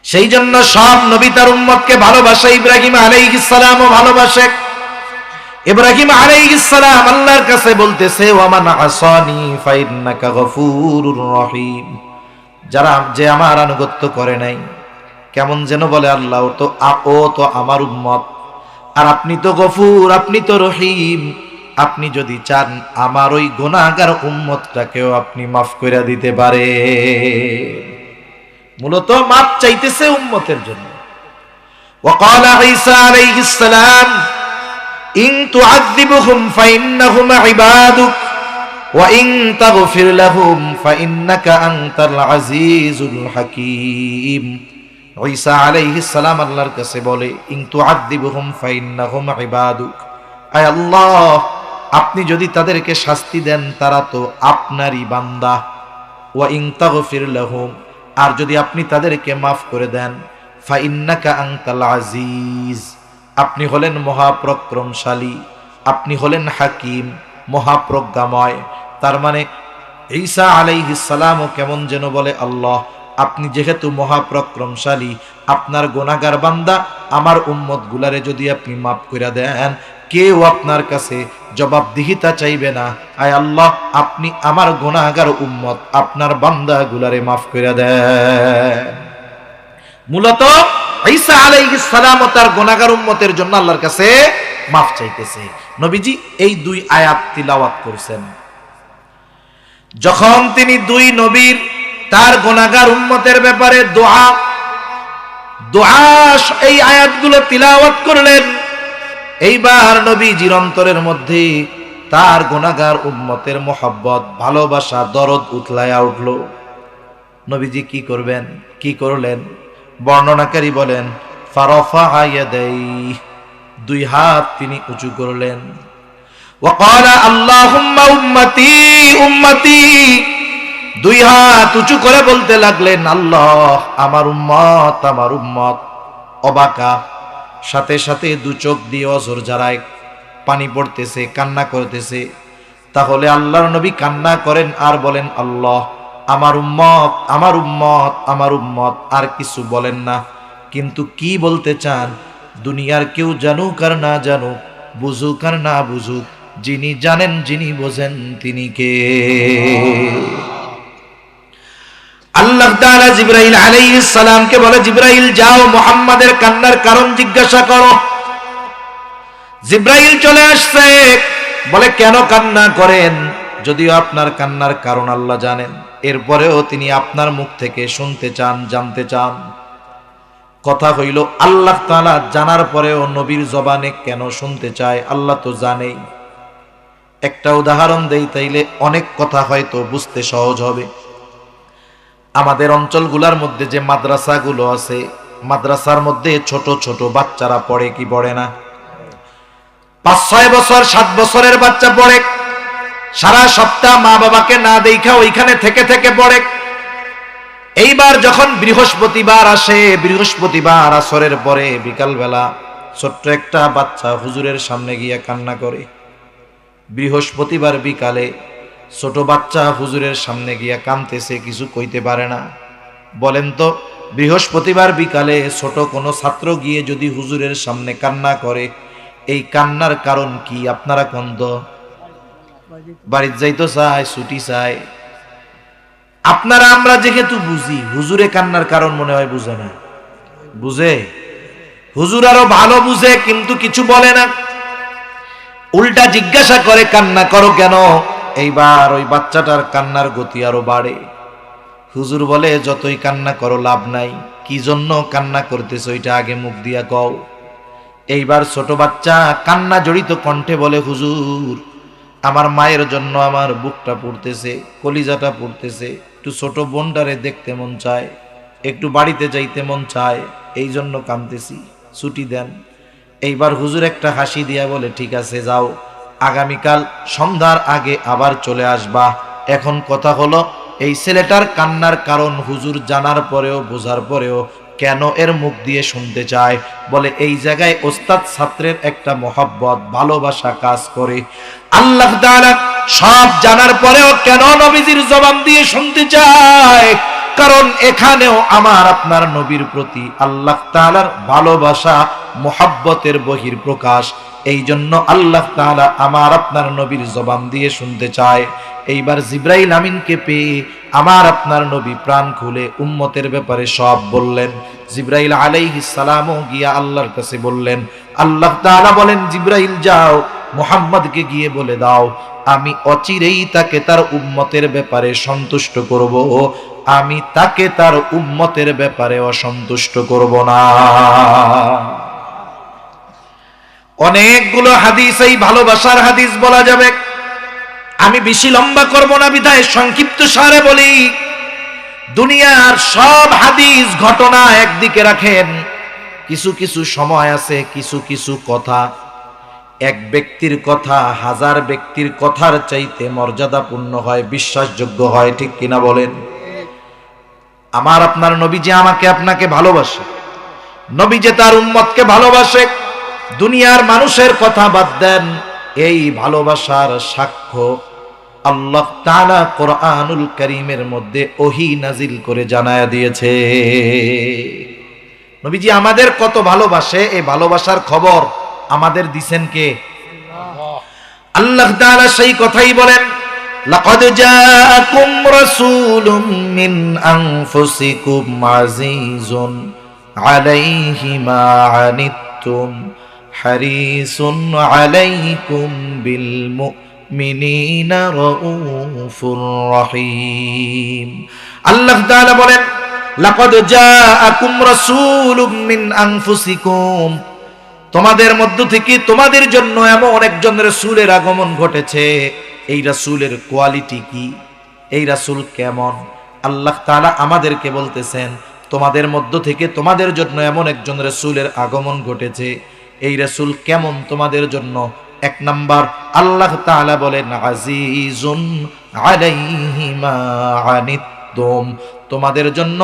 সেই জন্য সব নবী তার উম্মতকে ভালোবাসে। ইব্রাহিম আলাইহিস সালামও ভালোবাসে। ইব্রাহিম আলাইহিস সালাম আল্লাহর কাছে বলতেছে, ওয়া মান আসানি ফাইন্নাকা গফুরুর রহিম। যারা যে আমার আনুগত্য করে নাই, কেমন যেন বলে, আল্লাহ ও তো আমার উম্মত, আর আপনি তো গফুর, আপনি তো রহিম। আপনি যদি চান আমার ওই গুনাহগার উম্মতটাকেও আপনি মাফ করে দিতে পারে। মূলত মাফ চাইতেছে উম্মতের জন্য। وقال عيسى عليه السلام إن تعذبهم فإنهم عبادك وإن تغفر لهم فإنك أنت العزيز الحكيم। ঈসা আলাইহিস সালাম আল্লাহর কাছে বলে, ইন তুআযিবুহুম ফাইন্নাহুম ইবাদুক, আয় আল্লাহ, আপনি যদি তাদেরকে শাস্তি দেন তারা তো আপনারই বান্দা, ওয়া ইন তাগফির লাহুম, আর যদি আপনি তাদেরকে মাফ করে দেন, ফা ইন্নাকা আনতাল আজিজ, আপনি হলেন মহাপরাক্রমশালী, আপনি হলেন হাকিম, মহাপ্রজ্ঞাময়। তার মানে ঈসা আলাইহিস সালামও কেমন যেন বলে, আল্লাহ আপনি যেহেতু মহাপরাক্রমশালী, আপনার গুনাহগার বান্দা আমার উম্মত গুলারে যদি আপনি মাফ করে দেন, কেউ আপনার কাছে জবাবদিহিতা চাইবে না। আয় আল্লাহ, আপনি আমার গুনাহগার উম্মত আপনার বান্দা গুলারে মাফ করে দেন। মূলত ঈসা আলাইহিস সালাম ও তার গুনাহগার উম্মতের জন্য আল্লাহর কাছে মাফ চাইতেছে। নবীজি এই দুই আয়াত তিলাওয়াত করছেন। যখন তিনি দুই নবীর তার গুনাহগার উম্মতের ব্যাপারে দোয়া এই আয়াতগুলো তিলাওয়াত করলেন, এইবার নবীজির অন্তরের মধ্যে তার গুনাহগার উম্মতের মোহাব্বত, ভালোবাসা, দরদ উতলায়া উঠল। নবীজি কি করবেন, কি করলেন? বর্ণনাকারী বলেন, ফারাফা ইয়াদাইহি, দুই হাত তিনি উঁচু করলেন। ওয়া ক্বালা আল্লাহুম্মা উম্মতি উম্মতি, দুই হাত উঁচু করে বলতে লাগলেন, আল্লাহ আমার উম্মত আমার উম্মত। অবাকা, সাথে সাথে দু চোখ দিয়ে অঝর ঝরায় পানি পড়তেছে, কান্না করতেছে। তাহলে আল্লাহর নবী কান্না করেন আর বলেন, আল্লাহ আমার উম্মত আমার উম্মত আমার উম্মত, আর কিছু বলেন না। কিন্তু কি বলতে চান? দুনিয়ার কেউ জানুক আর না জানুক, বুঝুক আর না বুঝুক, যিনি জানেন যিনি বোঝেন তিনি কে? আল্লাহ তাআলা জিবরাইল আলাইহিস সালামকে বলে, জিবরাইল যাও মুহাম্মাদের কান্নার কারণ জিজ্ঞাসা করো। জিবরাইল চলে আসছে, বলে কেন কান্না করেন? যদিও আপনার কান্নার কারণ আল্লাহ জানেন, এরপরেও তিনি আপনার মুখ থেকে শুনতে চান, জানতে চান। কথা হইল, আল্লাহ তাআলা জানার পরেও নবীর জবানে কেন শুনতে চায় আল্লাহ তো জানেই। একটা উদাহরণ দেই, তাইলে অনেক কথা হয়তো বুঝতে সহজ হবে। আমাদের অঞ্চলগুলোর মধ্যে যে মাদ্রাসাগুলো আছে, মাদ্রাসার মধ্যে ছোট ছোট বাচ্চারা পড়ে কি পড়ে না? 5-6 বছর 7 বছরের বাচ্চা পড়ে, সারা সপ্তাহ মা বাবাকে না দেখা ওইখানে থেকে থেকে পড়ে। এইবার যখন বৃহস্পতিবার আসে, বৃহস্পতিবার আসরের পরে বিকালবেলা ছোট্ট একটা বাচ্চা হুজুরের সামনে গিয়ে কান্না করে। বৃহস্পতিবার বিকালে ছোট বাচ্চা হুজুরের সামনে গিয়া কাঁদতেছে, কিছু কইতে পারে না। বলেন তো, বৃহস্পতিবার বিকালে ছোট কোনো ছাত্র গিয়ে যদি হুজুরের সামনে কান্না করে, এই কান্নার কারণ কি? আপনারা কোন তো বাড়িতে যাইতো চায়, ছুটি চায়। আপনারা আমরা যেহেতু বুঝি, হুজুরে কান্নার কারণ মনে হয় বুঝে না। বুঝে? হুজুর আরো ভালো বুঝে, কিন্তু কিছু বলে না, উল্টা জিজ্ঞাসা করে কান্না করো কেন? এইবার ওই বাচ্চাটার কান্নার গতি আরো বাড়ে। হুজুর বলে, যতই কান্না করো লাভ নাই, কি জন্য কান্না করতেছ ওইটা আগে মুখ দিয়া কও। এইবার ছোট বাচ্চা কান্না জড়িত কণ্ঠে বলে, হুজুর আমার মায়ের জন্য আমার বুকটা পুড়তেছে, কলিজাটা পুড়তেছে, একটু ছোট বোনটারে দেখতে মন চায়, একটু বাড়িতে যাইতে মন চায়, এই জন্য কাঁদতেছি, ছুটি দেন। এইবার হুজুর একটা হাসি দিয়া বলে, ঠিক আছে যাও, আগামীকাল সন্ধ্যার আগে আবার চলে আসবা। এখন কথা হলো, এই ছেলেটার কান্নার কারণ হুজুর জানার পরেও বোঝার পরেও কেন এর মুখ দিয়ে শুনতে চায়? বলে এই জায়গায় ওস্তাদ ছাত্রের একটা মহব্বত, ভালোবাসা কাজ করে। আল্লাহ তাআলা সব জানার পরেও কেন নবীজির জবান দিয়ে শুনতে চায়? কারণ এখানেও আমার আপনার নবীর প্রতি আল্লাহ তাআলার ভালোবাসা, মহব্বতের বহির প্রকাশ। এই জন্য আল্লাহ তাআলা আমার আপনার নবীর জবান দিয়ে শুনতে চায়। এইবার জিবরাইল আমিনকে পেয়ে আমার আপনার নবী প্রাণ খুলে উম্মতের ব্যাপারে সব বললেন। জিবরাইল আলাইহিস সালামও গিয়া আল্লাহর কাছে বললেন। আল্লাহ তাআলা বলেন, জিবরাইল যাও মুহাম্মদকে গিয়ে বলে দাও, আমি অচিরেই তাকে তার উম্মতের ব্যাপারে সন্তুষ্ট করব, আমি তাকে তার উম্মতের ব্যাপারে অসন্তুষ্ট করব না। অনেকগুলো হাদিস, এই ভালোবাসার হাদিস বলা যাবে, আমি বেশি লম্বা করব না বিধায় সংক্ষিপ্ত সারে বলি। দুনিয়ার সব হাদিস ঘটনা একদিকে রাখেন, কিছু কিছু সময় আছে, কিছু কিছু কথা এক ব্যক্তির কথা হাজার ব্যক্তির কথার চাইতে মর্যাদাপূর্ণ হয়, বিশ্বাসযোগ্য হয়, ঠিক কিনা বলেন? আমার আপনার নবী যে আমাকে আপনাকে ভালোবাসে, নবী যে তার উম্মতকে ভালোবাসে, দুনিয়ার মানুষের কথা বাদ দেন, এই ভালোবাসার সাক্ষ্য আল্লাহ তাআলা কোরআনুল কারীমের মধ্যে ওহী নাজিল করে জানায়া দিয়েছে। নবীজি আমাদের কত ভালোবাসে, এই ভালোবাসার খবর আমাদের দিছেন কে? আল্লাহ তাআলা সেই কথাই বলেন, লাকাদ জাআকুম রাসূলুম মিন আনফুসিকুম আজিজুন আলাইহি মা আনিতুম হারিসুন আলাইকুম বিল মুমিনিনা রাউফুর রহিম। আল্লাহ তাআলা বলেন, লাকাদ জাআকুম রাসূলুম মিন আনফুসিকুম, তোমাদের মধ্য থেকে তোমাদের জন্য এমন একজন রাসূলের আগমন ঘটেছে। এই রাসূলের কোয়ালিটি কি? এই রাসূল কেমন? আল্লাহ তাআলা আমাদেরকে বলতেছেন, তোমাদের মধ্য থেকে তোমাদের জন্য এমন একজন রাসূলের আগমন ঘটেছে। এই রাসূল কেমন তোমাদের জন্য? এক নাম্বার, আল্লাহ তাআলা বলেন, আজিজুন আলাইহি মা আনিতুম, তোমাদের জন্য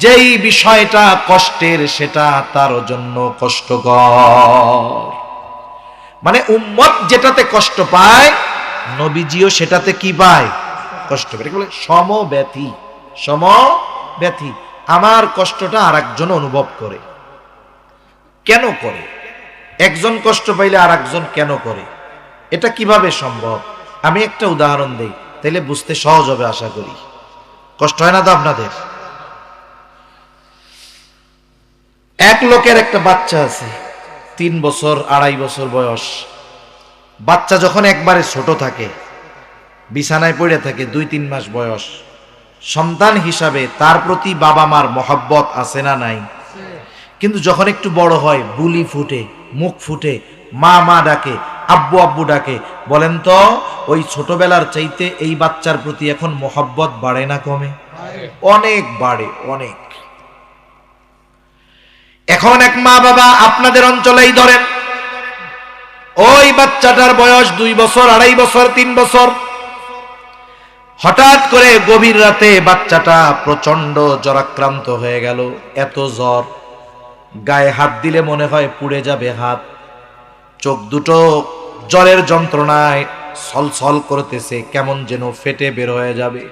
যেই বিষয়টা কষ্টের সেটা তার জন্য কষ্টকর। মানে উম্মত যেটাতে কষ্ট পায়, নবীজিও সেটাতে কি পায়? কষ্ট পায়। বলে সমব্যথী, সমব্যথী। আমার কষ্টটা আরেকজন অনুভব করে। কেন করে? একজন কষ্ট পাইলে আরেকজন কেন করে? এটা কিভাবে সম্ভব? আমি একটা উদাহরণ দেই, তাইলে বুঝতে সহজ হবে আশা করি। কষ্ট হয় না তো আপনাদের? এক লোকের একটা বাচ্চা আছে, 3 বছর 2.5 বছর বয়স। বাচ্চা যখন একবারে ছোট থাকে, বিছানায় পড়ে থাকে, 2-3 মাস বয়স, সন্তান হিসাবে তার প্রতি বাবা মার মহব্বত আছে না নাই? কিন্তু যখন একটু বড় হয়, বুলি ফুটে, মুখ ফুটে, মা মা ডাকে, আব্বু আব্বু ডাকে, বলেন তো ওই ছোটবেলার চাইতে এই বাচ্চার প্রতি এখন মহব্বত বাড়ে না কমে? অনেক বাড়ে, অনেক। এখন এক মা বাবা আপনাদের অঞ্চলেই ধরেন, ওই বাচ্চাটার বয়স 2 বছর 2.5 বছর 3 বছর, হঠাৎ করে গভীর রাতে বাচ্চাটা প্রচন্ড জ্বরাক্রান্ত হয়ে গেল। এত জ্বর, গায়ে হাত দিলে মনে হয় পুড়ে যাবে হাত, চোখ দুটো জ্বরের যন্ত্রণায় ছলছল করতেছে, কেমন যেন ফেটে বের হয়ে যাবে।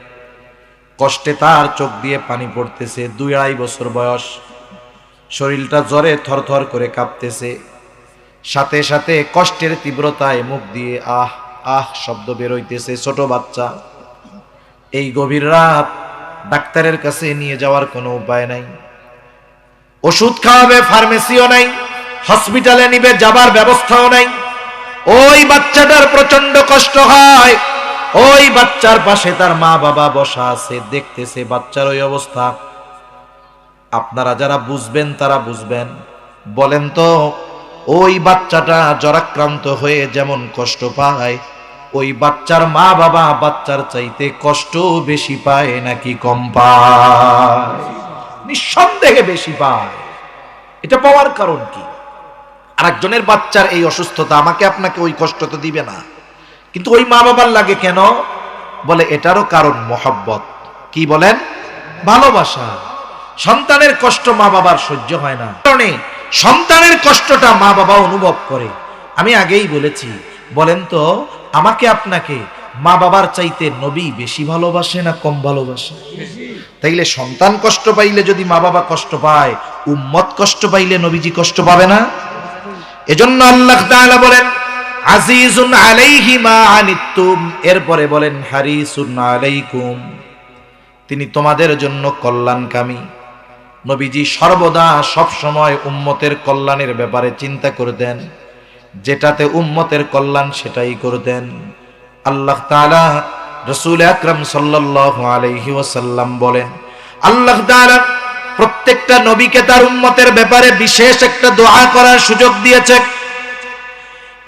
কষ্টে তার চোখ দিয়ে পানি পড়তেছে। 2-2.5 বছর বয়স, শরীরটা জ্বরে থরথর করে কাঁপতেছে। সাথে সাথে কষ্টের তীব্রতায় মুখ দিয়ে আহ আহ শব্দ বের হইতেছে। ছোট বাচ্চা, এই গভীর রাত, ডাক্তারের কাছে নিয়ে যাওয়ার কোনো উপায় নাই। ওষুধ খাওয়াবে, ফার্মেসিও নাই, হসপিটালে নিবে যাবার ব্যবস্থাও নাই। ওই বাচ্চাটার প্রচন্ড কষ্ট হয়। ওই বাচ্চার পাশে তার মা বাবা বসা আছে, দেখতেছে বাচ্চার ওই অবস্থা। আপনারা যারা বুঝবেন তারা বুঝবেন। বলেন তো, ওই বাচ্চাটা জ্বরাক্রান্ত হয়ে যেমন কষ্ট পায়, ওই বাচ্চার মা বাবা বাচ্চার চাইতে কষ্ট বেশি পায় নাকি কম পায়? নিঃসন্দেহে বেশি পায়। এটা পাওয়ার কারণ কি? আরেকজনের বাচ্চার এই অসুস্থতা আমাকে আপনাকে ওই কষ্ট তো দিবে না, কিন্তু ওই মা বাবার লাগে কেন? বলে এটারও কারণ মহব্বত। কি বলেন? ভালোবাসা। সন্তানের কষ্ট মা বাবার সহ্য হয় না, কারণে সন্তানের কষ্টটা মা বাবা অনুভব করে। আমি আগেই বলেছি, বলেন তো আমাকে আপনাকে মা বাবার চাইতে নবী বেশি ভালোবাসে না কম ভালোবাসে? তাইলে সন্তান কষ্ট পাইলে যদি মা বাবা কষ্ট পায়, উম্মত কষ্ট পাইলে নবীজি কষ্ট পাবে না? এজন্য আল্লাহ তাআলা বলেন, আজিজুন আলাইহি মা আনিতুম, এরপরে বলেন হারিসুন আলাইকুম, তিনি তোমাদের জন্য কল্যাণকামী। নবীজি সর্বদা সব সময় উম্মতের কল্যাণের ব্যাপারে চিন্তা করতেন, যেটাতে উম্মতের কল্যাণ সেটাই করতেন। আল্লাহ তাআলা রাসূল আকরাম সাল্লাল্লাহু আলাইহি ওয়াসাল্লাম বলেন, আল্লাহ তাআলা প্রত্যেকটা নবীকে তার উম্মতের ব্যাপারে বিশেষ একটা দোয়া করার সুযোগ দিয়েছে,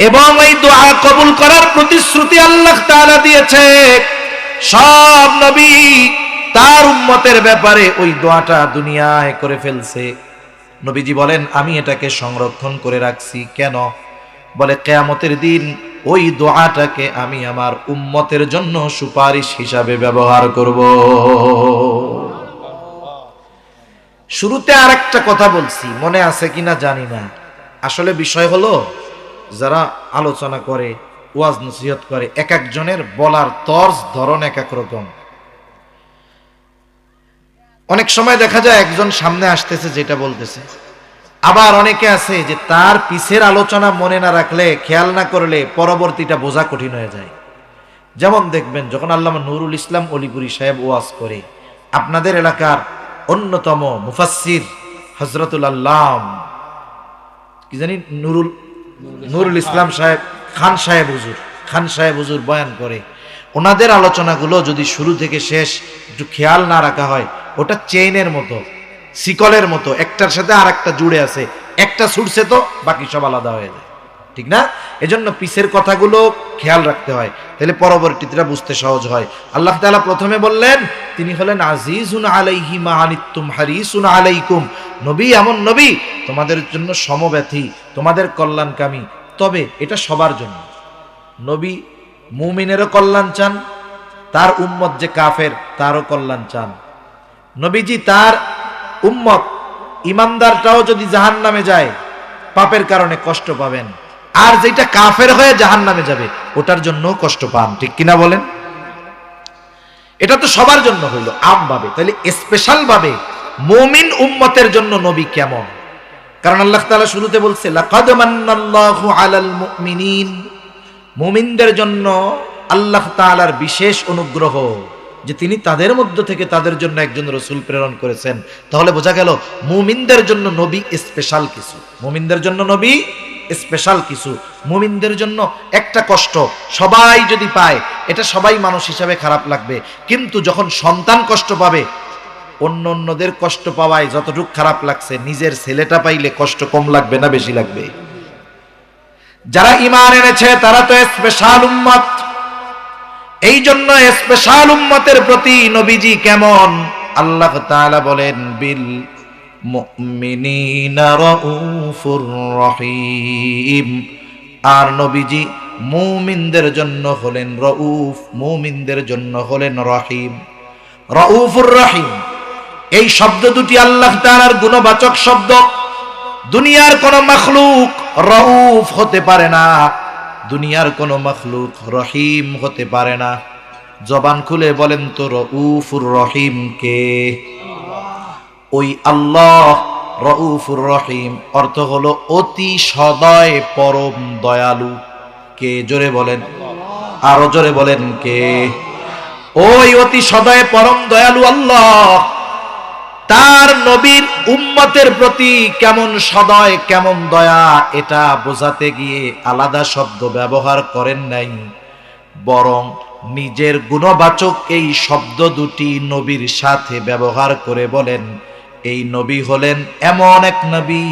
এবং এই দোয়া কবুল করার প্রতিশ্রুতি আল্লাহ তাআলা দিয়েছে। সব নবী তার উম্মতের ব্যাপারে ওই দোয়াটা দুনিয়ায় করে ফেলছে। নবীজি বলেন, আমি এটাকে সংরক্ষণ করে রাখছি। কেন? বলে কিয়ামতের দিন ওই দোয়াটাকে আমি আমার উম্মতের জন্য সুপারিশ হিসাবে ব্যবহার করব। শুরুতে আরেকটা কথা বলছি, মনে আছে কিনা জানি না। আসলে বিষয় হলো, যারা আলোচনা করে, ওয়াজ নসিহত করে, এক একজনের বলার তর্জ ধরন এক এক রকম। অনেক সময় দেখা যায় একজন সামনে আসতেছে যেটা বলতেছে, আবার অনেকে আছে যে তার পিছের আলোচনা মনে না রাখলে, খেয়াল না করলে পরবর্তীটা বোঝা কঠিন হয়ে যায়। যেমন দেখবেন যখন আল্লামা নুরুল ইসলাম অলিপুরি সাহেব ওয়াজ করে, আপনাদের এলাকার অন্যতম মুফাসসির হযরতুল আল্লাম কি জানি নুরুল ইসলাম সাহেব, খান সাহেব হুজুর বয়ান করে, ওনাদের আলোচনাগুলো যদি শুরু থেকে শেষ একটু খেয়াল না রাখা হয়, ওটা চেইনের মতো, শিকলের মতো, একটার সাথে আর একটা জুড়ে আছে, একটা ছুটছে তো বাকি সব আলাদা হয়ে যায়, ঠিক না? এজন্য পিছের কথাগুলো খেয়াল রাখতে হয়, তাহলে পরবর্তীটা বুঝতে সহজ হয়। আল্লাহ তাআলা প্রথমে বললেন তিনি হলেন আজিজুন আলাইহি মা আনিতুম হারিসুন আলাইকুম। নবী এমন নবী তোমাদের জন্য সমব্যথী, তোমাদের কল্যাণকামী। তবে এটা সবার জন্য। নবী মুমিনেরও কল্যাণ চান, তার উম্মত যে কাফের তারও কল্যাণ চান। নবীজি তার উম্মত ইমানদারটাও যদি জাহান্নামে যায় পাপের কারণে কষ্ট পাবেন, আর যেটা কাফের হয়ে জাহান্নামে যাবে ওটার জন্য কষ্ট পান, ঠিক কিনা বলেন? এটা তো সবার জন্য হইল আমভাবে, তাহলে স্পেশাল ভাবে মুমিন উম্মতের জন্য নবী কেমন? কারণ আল্লাহ তাআলা শুরুতে বলছে লাকাদ মান্নাল্লাহু আলাল মুমিনিন, মুমিনদের জন্য আল্লাহ তাআলার বিশেষ অনুগ্রহ যে তিনি তাদের মধ্য থেকে তাদের জন্য একজন রাসূল প্রেরণ করেছেন। তাহলে বোঝা গেল মুমিনদের জন্য নবী স্পেশাল কিছু, মুমিনদের জন্য নবী স্পেশাল কিছু। মুমিনদের জন্য একটা কষ্ট সবাই যদি পায়, এটা সবাই মানুষ হিসাবে খারাপ লাগবে, কিন্তু যখন সন্তান কষ্ট পাবে, অন্যদের কষ্ট পাওয়ায় যতটুকু খারাপ লাগছে, নিজের ছেলেটা পাইলে কষ্ট কম লাগবে না বেশি লাগবে? যারা ঈমান এনেছে তারা তো স্পেশাল উম্মত। এই জন্য স্পেশাল উম্মতের প্রতি নবীজি কেমন? আল্লাহ তাআলা বলেন বিল মুমিনিনা রাউফুর রহিম। আর নবীজি মুমিনদের জন্য হলেন রাউফ, মুমিনদের জন্য হলেন রহিম। রাউফুর রহিম এই শব্দ দুটি আল্লাহ তাআলার গুণবাচক শব্দ। দুনিয়ার কোন মাখলুক রাউফ হতে পারে না, দুনিয়ার কোন মাখলুক রহিম হতে পারে না। জবান খুলে বলেন তো রাউফুর রহিম কে? ওই আল্লাহ রাউফুর রহিম অর্থ হলো অতি সদয় পরম দয়ালু। কে? জোরে বলেন, আরো জোরে বলেন কে? ওই অতি সদয় পরম দয়ালু আল্লাহ তার নবীর উম্মতের প্রতি কেমন সদয়, কেমন দয়া, এটা বোঝাতে গিয়ে আলাদা শব্দ ব্যবহার করেন নাই, বরং নিজের গুণবাচক এই শব্দ দুটি নবীর সাথে ব্যবহার করে বলেন এই নবী হলেন এমন এক নবী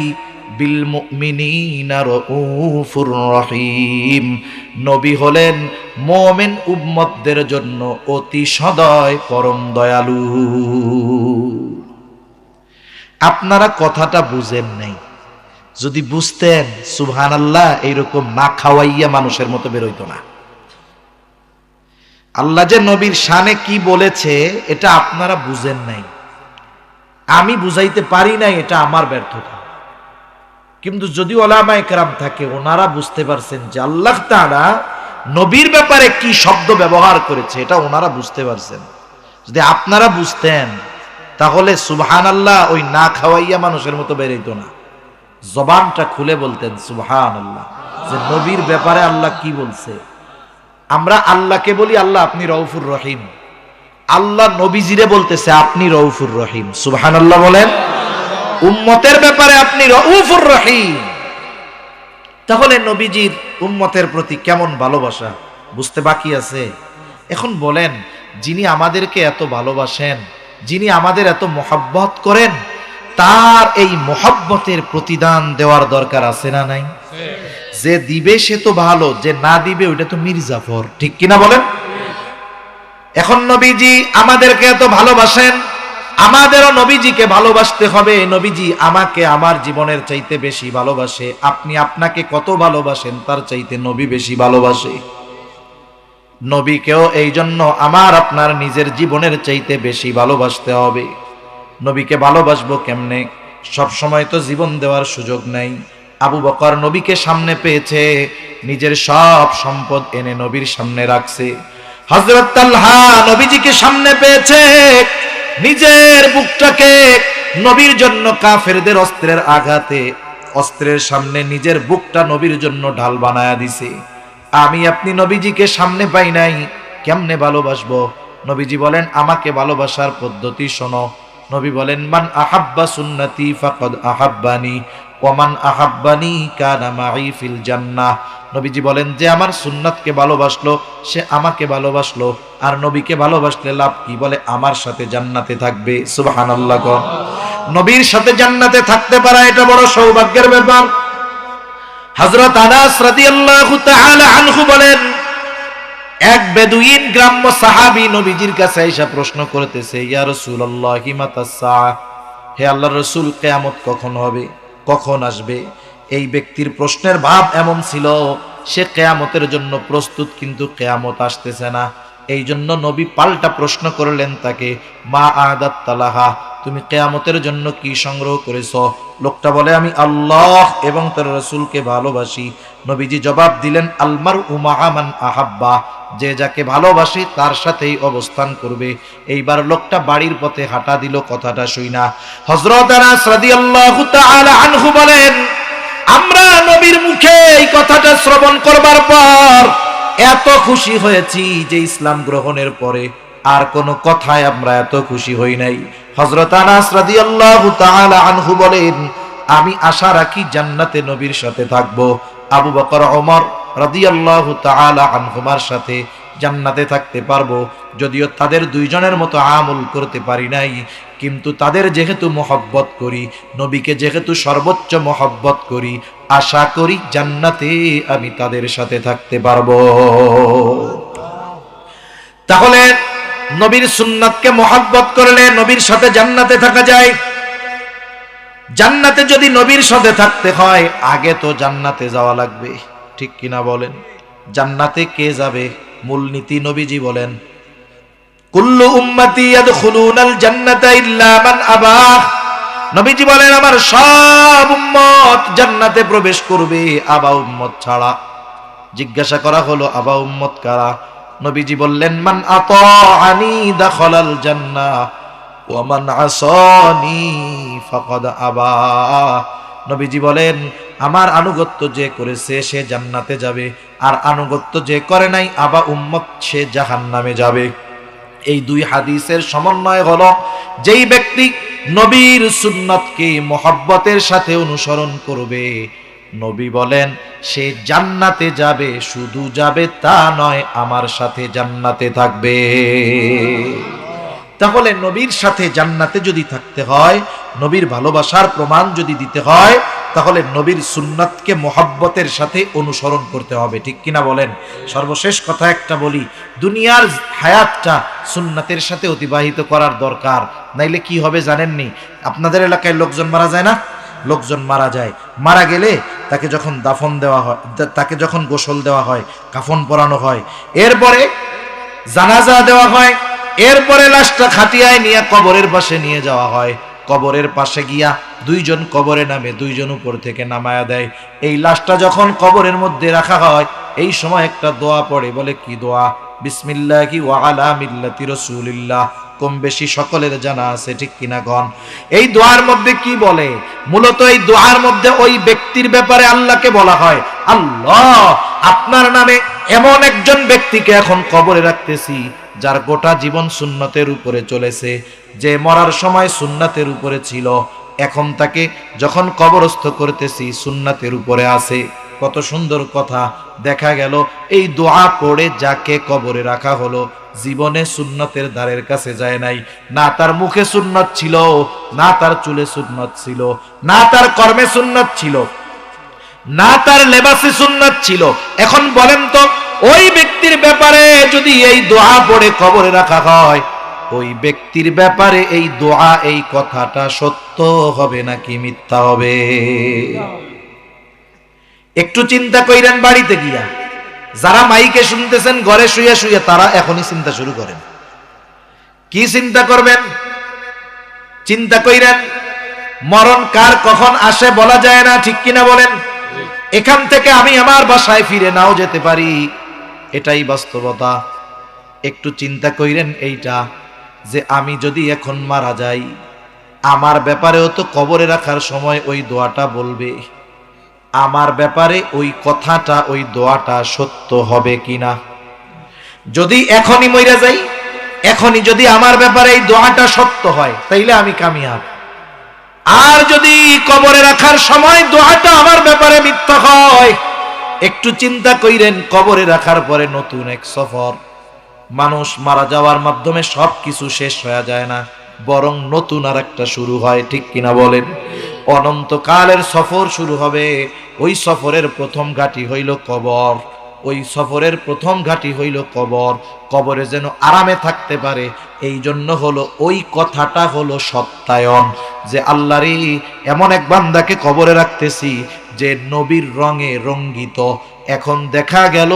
বিল মুমিনিনা রাউফুর রহিম। নবী হলেন মুমিন উম্মতদের জন্য অতি সদয় পরম দয়ালু। আপনারা কথাটা বুঝেন নাই, যদি বুঝতেন সুবহানাল্লাহ এইরকম না খাওয়াইয়া মানুষের মতো বেরোইতো না। আল্লাহ যে নবীর শানে কি বলেছে এটা আপনারা বুঝেন নাই, আমি বুঝাইতে পারি নাই, এটা আমার ব্যর্থতা। কিন্তু যদি ওলামায়ে কেরাম থাকে ওনারা বুঝতে পারছেন যে আল্লাহ তাআলা নবীর ব্যাপারে কি শব্দ ব্যবহার করেছে, এটা ওনারা বুঝতে পারছেন। যদি আপনারা বুঝতেন তাহলে সুবহানাল্লাহ ওই না খাওয়াইয়া মানুষের মতো বেরোইতো না, জবানটা খুলে বলতেন সুবহানাল্লাহ, যে নবীর ব্যাপারে আল্লাহ কি বলছে। আমরা আল্লাহকে বলি আল্লাহ আপনি রউফুর রহিম, আল্লাহ নবীজিরে বলতেছে আপনি রউফুর রহিম। সুবহানাল্লাহ বলেন। উম্মতের ব্যাপারে আপনি রউফুর রহিম। তাহলে নবীজির উম্মতের প্রতি কেমন ভালোবাসা বুঝতে বাকি আছে? এখন বলেন, যিনি আমাদেরকে এত ভালোবাসেন, যিনি আমাদের এত মহব্বত করেন, তার এই মহব্বতের প্রতিদান দেওয়ার দরকার আছে না নাই? যে দিবে সে তো ভালো, যে না দিবে ওইটা তো মির্জাফর, ঠিক কিনা বলেন? এখন নবীজি আমাদেরকে এত ভালোবাসেন, আমাদেরও নবীজিকে ভালোবাসতে হবে। নবীজি আমাকে আমার জীবনের চাইতে বেশি ভালোবাসে, আপনি আপনাকে কত ভালোবাসেন তার চাইতে নবী বেশি ভালোবাসে। নবীকেও এই জন্য আমার আপনার নিজের জীবনের চাইতে বেশি ভালোবাসতে হবে। নবীকে ভালোবাসবো কেমনে? সব সময় তো জীবন দেওয়ার সুযোগ নাই। আবু বকর নবীকে সামনে পেয়েছে, নিজের সব সম্পদ এনে নবীর সামনে রাখছে। হযরত তালহা নবীজিকে সামনে পেয়েছে, নিজের বুকটাকে নবীর জন্য কাফেরদের অস্ত্রের আঘাতে অস্ত্রের সামনে নিজের বুকটা নবীর জন্য ঢাল বানায়া দিছে। আমি আপনি নবীজিকে সামনে পাই নাই, কেমনে ভালোবাসবো? নবীজি বলেন আমাকে ভালোবাসার পদ্ধতি শোনো। নবী বলেন মান আহাব্বা সুন্নতি ফাকাদ আহাব্বানি ওয়া মান আহাব্বানি কানা মাই ফিল জান্নাহ। নবীজি বলেন যে আমার সুন্নাতকে ভালোবাসলো সে আমাকে ভালোবাসলো, আর নবীকে ভালোবাসলে লাভ কি? বলে আমার সাথে জান্নাতে থাকবে। সুবহানাল্লাহ। নবীর সাথে জান্নাতে থাকতে পারা এটা বড় সৌভাগ্যের ব্যাপার। হযরত আনাস রাদিয়াল্লাহু তাআলা আনহু বলেন এক বেদুইন গ্রাম্য সাহাবী নবীজির কাছে এসে প্রশ্ন করতেছে, ইয়া রাসূলুল্লাহ মাতা সাআ, হে আল্লাহর রাসূল কিয়ামত কখন হবে, কখন আসবে? এই ব্যক্তির প্রশ্নের ভাব এমন ছিল সে কিয়ামতের জন্য প্রস্তুত, কিন্তু কিয়ামত আসতেছে না। এই জন্য নবী পাল্টা প্রশ্ন করলেন তাকে, মা আদাত তালাহা, তুমি কিয়ামতের জন্য কি সংগ্রহ করেছো? লোকটা বলে আমি আল্লাহ এবং তার রাসূলকে ভালোবাসি। নবীজি জবাব দিলেন আলমার উমা মান আহাব্বা, যে যাকে ভালোবাসে তার সাথেই অবস্থান করবে। এইবার লোকটা বাড়ির পথে হাঁটা দিল কথাটা শুইনা। হযরত আনাস রাদিয়াল্লাহু তাআলা আনহু বলেন আমরা নবীর মুখে এই কথাটা শ্রবণ করবার পর এত খুশি হয়েছি যে ইসলাম গ্রহণের পরে আর কোনো কথায় আমরা এত খুশি হই নাই। হযরত আনাস রাদিয়াল্লাহু তাআলা আনহু বলেন আমি আশা রাখি জান্নাতে নবীর সাথে থাকব, আবু বকর ওমর রাদিয়াল্লাহু তাআলা আনহুমার সাথে জান্নাতে থাকতে পারবো। যদিও তাদের দুইজনের মতো আমল করতে পারি নাই, কিন্তু তাদের যেহেতু মহব্বত করি, নবীকে যেহেতু সর্বোচ্চ মহব্বত করি, আশা করি জান্নাতে আমি তাদের সাথে থাকতে পারবো। তাহলে নবীর সুন্নাতকে মহব্বত করলে নবীর সাথে জান্নাতে থাকা যায়। জান্নাতে যদি নবীর সাথে থাকতে হয় আগে তো জান্নাতে যাওয়া লাগবে, ঠিক কিনা বলেন? জান্নাতে কে যাবে? মূলনীতি নবীজি বলেন কুল্লু উম্মতি ইয়াদখুলুনাল জান্নাতা ইল্লা মান আবা। নবীজি বলেন আমার সব উম্মত জান্নাতে প্রবেশ করবে আবা উম্মত ছাড়া। জিজ্ঞাসা করা হলো আবা উম্মত কারা? নবীজি বললেন মান আতাআনি দাখালাল জান্নাহ ওয়া মান আসানি ফাকাদ আবা। নবীজি বলেন আমার আনুগত্য যে করেছে সে জান্নাতে যাবে, আর আনুগত্য যে করে নাই আবা উম্মত সে জাহান্নামে যাবে। এই দুই হাদিসের সমন্বয় হলো যেই ব্যক্তি নবীর সুন্নতকে মহব্বতের সাথে অনুসরণ করবে, নবী বলেন সে জান্নাতে যাবে, শুধু যাবে তা নয় আমার সাথে জান্নাতে থাকবে। তাহলে নবীর সাথে জান্নাতে যদি থাকতে হয়, নবীর ভালোবাসার প্রমাণ যদি দিতে হয়, তাহলে নবীর সুন্নাতকে মহব্বতের সাথে অনুসরণ করতে হবে, ঠিক কিনা বলেন? সর্বশেষ কথা একটা বলি, দুনিয়ার হায়াতটা সুন্নাতের সাথে অতিবাহিত করার দরকার, নাইলে কি হবে জানেননি? আপনাদের এলাকায় লোকজন মারা যায় না? লোকজন মারা যায়, মারা গেলে তাকে যখন দাফন দেওয়া হয়, তাকে যখন গোসল দেওয়া হয়, কাফন পরানো হয়, এরপরে জানাজা দেওয়া হয়, এরপরে লাশটা খাটিয়ায় নিয়ে কবরের পাশে নিয়ে যাওয়া হয়। কবরের পাশে গিয়া দুইজন কবরে নামে, দুইজন উপর থেকে নামায়া দেয়। এই লাশটা যখন কবরের মধ্যে রাখা হয় এই সময় একটা দোয়া পড়ে, বলে কি দোয়া? বিসমিল্লাহি ওয়া আলা মিল্লাতি রাসূলিল্লাহ। কম বেশি সকলের জানা আছে, ঠিক কিনা গণ? এই দোয়ার মধ্যে কি বলে? মূলত এই দোয়ার মধ্যে ওই ব্যক্তির ব্যাপারে আল্লাহকে বলা হয়, আল্লাহ আপনার নামে এমন একজন ব্যক্তিকে এখন কবরে রাখতেছি যার গোটা জীবন সুন্নতের উপরে চলেছে, যে মরার সময় সুন্নাতের উপরে ছিল, এখন তাকে যখন কবরস্থ করতেছি সুন্নাতের উপরে আছে। কত সুন্দর কথা! দেখা গেল এই দোয়া পড়ে যাকে কবরে রাখা হলো জীবনে সুন্নতের দ্বারের কাছে যায় নাই। না তার মুখে সুন্নত ছিল, না তার চুলে সুন্নত ছিল, না তার কর্মে সুন্নত ছিল, না তার লেবাসে সুন্নত ছিল। এখন বলেন তো ওই ব্যক্তির ব্যাপারে যদি এই দোয়া পড়ে কবরে রাখা হয়, ওই ব্যক্তির ব্যাপারে এই দোয়া এই কথাটা সত্য হবে নাকি মিথ্যা হবে। একটু চিন্তা কইরেন বাড়িতে গিয়া, যারা মাইকে শুনতেছেন ঘরে শুয়ে শুয়ে তারা এখনই চিন্তা শুরু করেন। কি চিন্তা করবেন? চিন্তা কইরেন মরণ কার কখন আসে বলা যায় না, ঠিক কিনা বলেন? এখান থেকে আমি আমার বাসায় ফিরে নাও যেতে পারি, এটাই বাস্তবতা। একটু চিন্তা কইরেন এইটা, যে আমি যদি এখন মারা যাই আমার ব্যাপারেও তো কবরে রাখার সময় ওই দোয়াটা বলবে, আমার ব্যাপারে ওই কথাটা ওই দোয়াটা সত্য হবে কিনা। যদি এখনই মইরা যাই, এখনই যদি আমার ব্যাপারে এই দোয়াটা সত্য হয় তাইলে আমি কামিয়াব। আর যদি কবরে রাখার সময় দোয়াটা আমার ব্যাপারে মিথ্যা হয়, একটু চিন্তা কইরেন কবরে রাখার পরে নতুন এক সফর। মানুষ মারা যাওয়ার মাধ্যমে সবকিছু শেষ হয়ে যায় না, বরং নতুন আর একটা শুরু হয়, ঠিক কিনা বলেন? অনন্তকালের সফর শুরু হবে। ওই সফরের প্রথম ঘাঁটি হইল কবর, ওই সফরের প্রথম ঘাঁটি হইল কবর। কবরে যেন আরামে থাকতে পারে এই জন্য হলো ওই কথাটা হলো সত্যায়ন, যে আল্লাহরে এমন এক বান্দাকে কবরে রাখতেছি যে নবীর রঙে রঙ্গিত। এখন দেখা গেল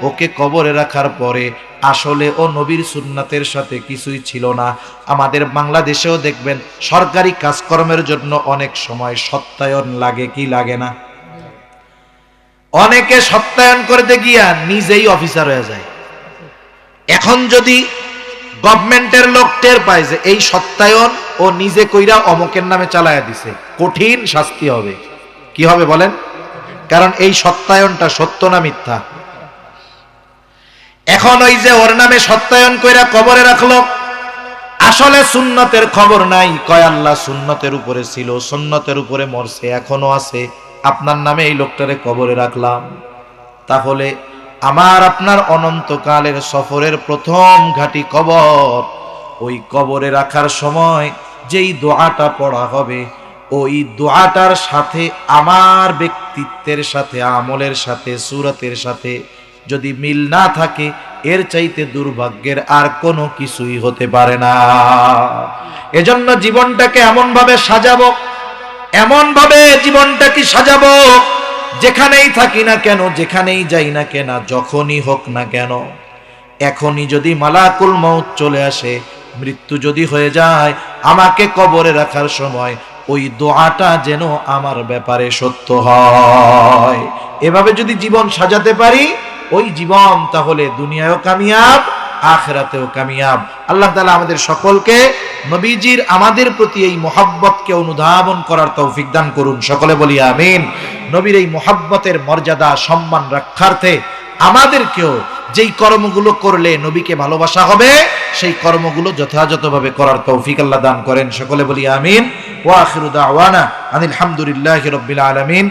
ওকে কবরে রাখার পরে আসলে ও নবীর সুন্নাতের সাথে কিছুই ছিল না। আমাদের বাংলাদেশেও দেখবেন সরকারি কাজকর্মের জন্য অনেক সময় সত্যায়ন লাগে, কি লাগে না? অনেকে সত্যায়ন করতে গিয়া নিজেই অফিসার হয়ে যায়। এখন যদি গভর্নমেন্টের লোক টের পায় যে এই সত্যায়ন ও নিজে কইরা অমকের নামে চালায়া দিছে, কঠিন শাস্তি হবে। কি হবে বলেন? কারণ এই সত্যায়নটা সত্য না মিথ্যা? এখন ওই যে ওর নামে সত্যায়ন কইরা কবরে রাখলো, আসলে সুন্নতের খবর নাই। কয় আল্লাহ সুন্নতের উপরে ছিল, সুন্নতের উপরে মরছে, এখনো আছে, আপনার নামে এই লোকটারে কবরে রাখলাম। তাহলে আমার আপনার অনন্তকালের সফরের প্রথম ঘাঁটি কবর। ওই কবরে রাখার সময় যেই দোয়াটা পড়া হবে, ওই দোয়াটার সাথে আমার ব্যক্তিত্বের সাথে, আমলের সাথে, সুরতের সাথে যদি মিল না থাকে, এর চাইতে দুর্ভাগ্যের আর কোনো কিছুই হতে পারে না। এজন্য জীবনটাকে এমন ভাবে সাজাবো, এমন ভাবে জীবনটাকে সাজাবো, যেখানেই থাকি না কেন, যেখানেই যাই না কেন, যখনই হোক না কেন, এখনই যদি মালাকুল মউত চলে আসে, মৃত্যু যদি হয়ে যায়, আমাকে কবরে রাখার সময় ওই দোয়াটা যেন আমার ব্যাপারে সত্য হয়। এভাবে যদি জীবন সাজাতে পারি, ওই জীবন তাহলে দুনিয়ায়ও কামিয়াব, আখিরাতেও কামিয়াব। আল্লাহ তাআলা আমাদের সকলকে নবীজির আমাদের প্রতি এই মহব্বতকে অনুধাবন করার তৌফিক দান করুন। সকলে বলি আমিন। নবীর এই মহব্বতের মর্যাদা সম্মান রক্ষার্থে আমাদেরকেও যেই কর্মগুলো করলে নবীকে ভালোবাসা হবে, সেই কর্মগুলো যথাযথভাবে করার তৌফিক আল্লাহ দান করেন। সকলে বলি আমিন। ওয়া আখিরু দাওয়ানা আনিল হামদুলিল্লাহি রাব্বিল আলামিন।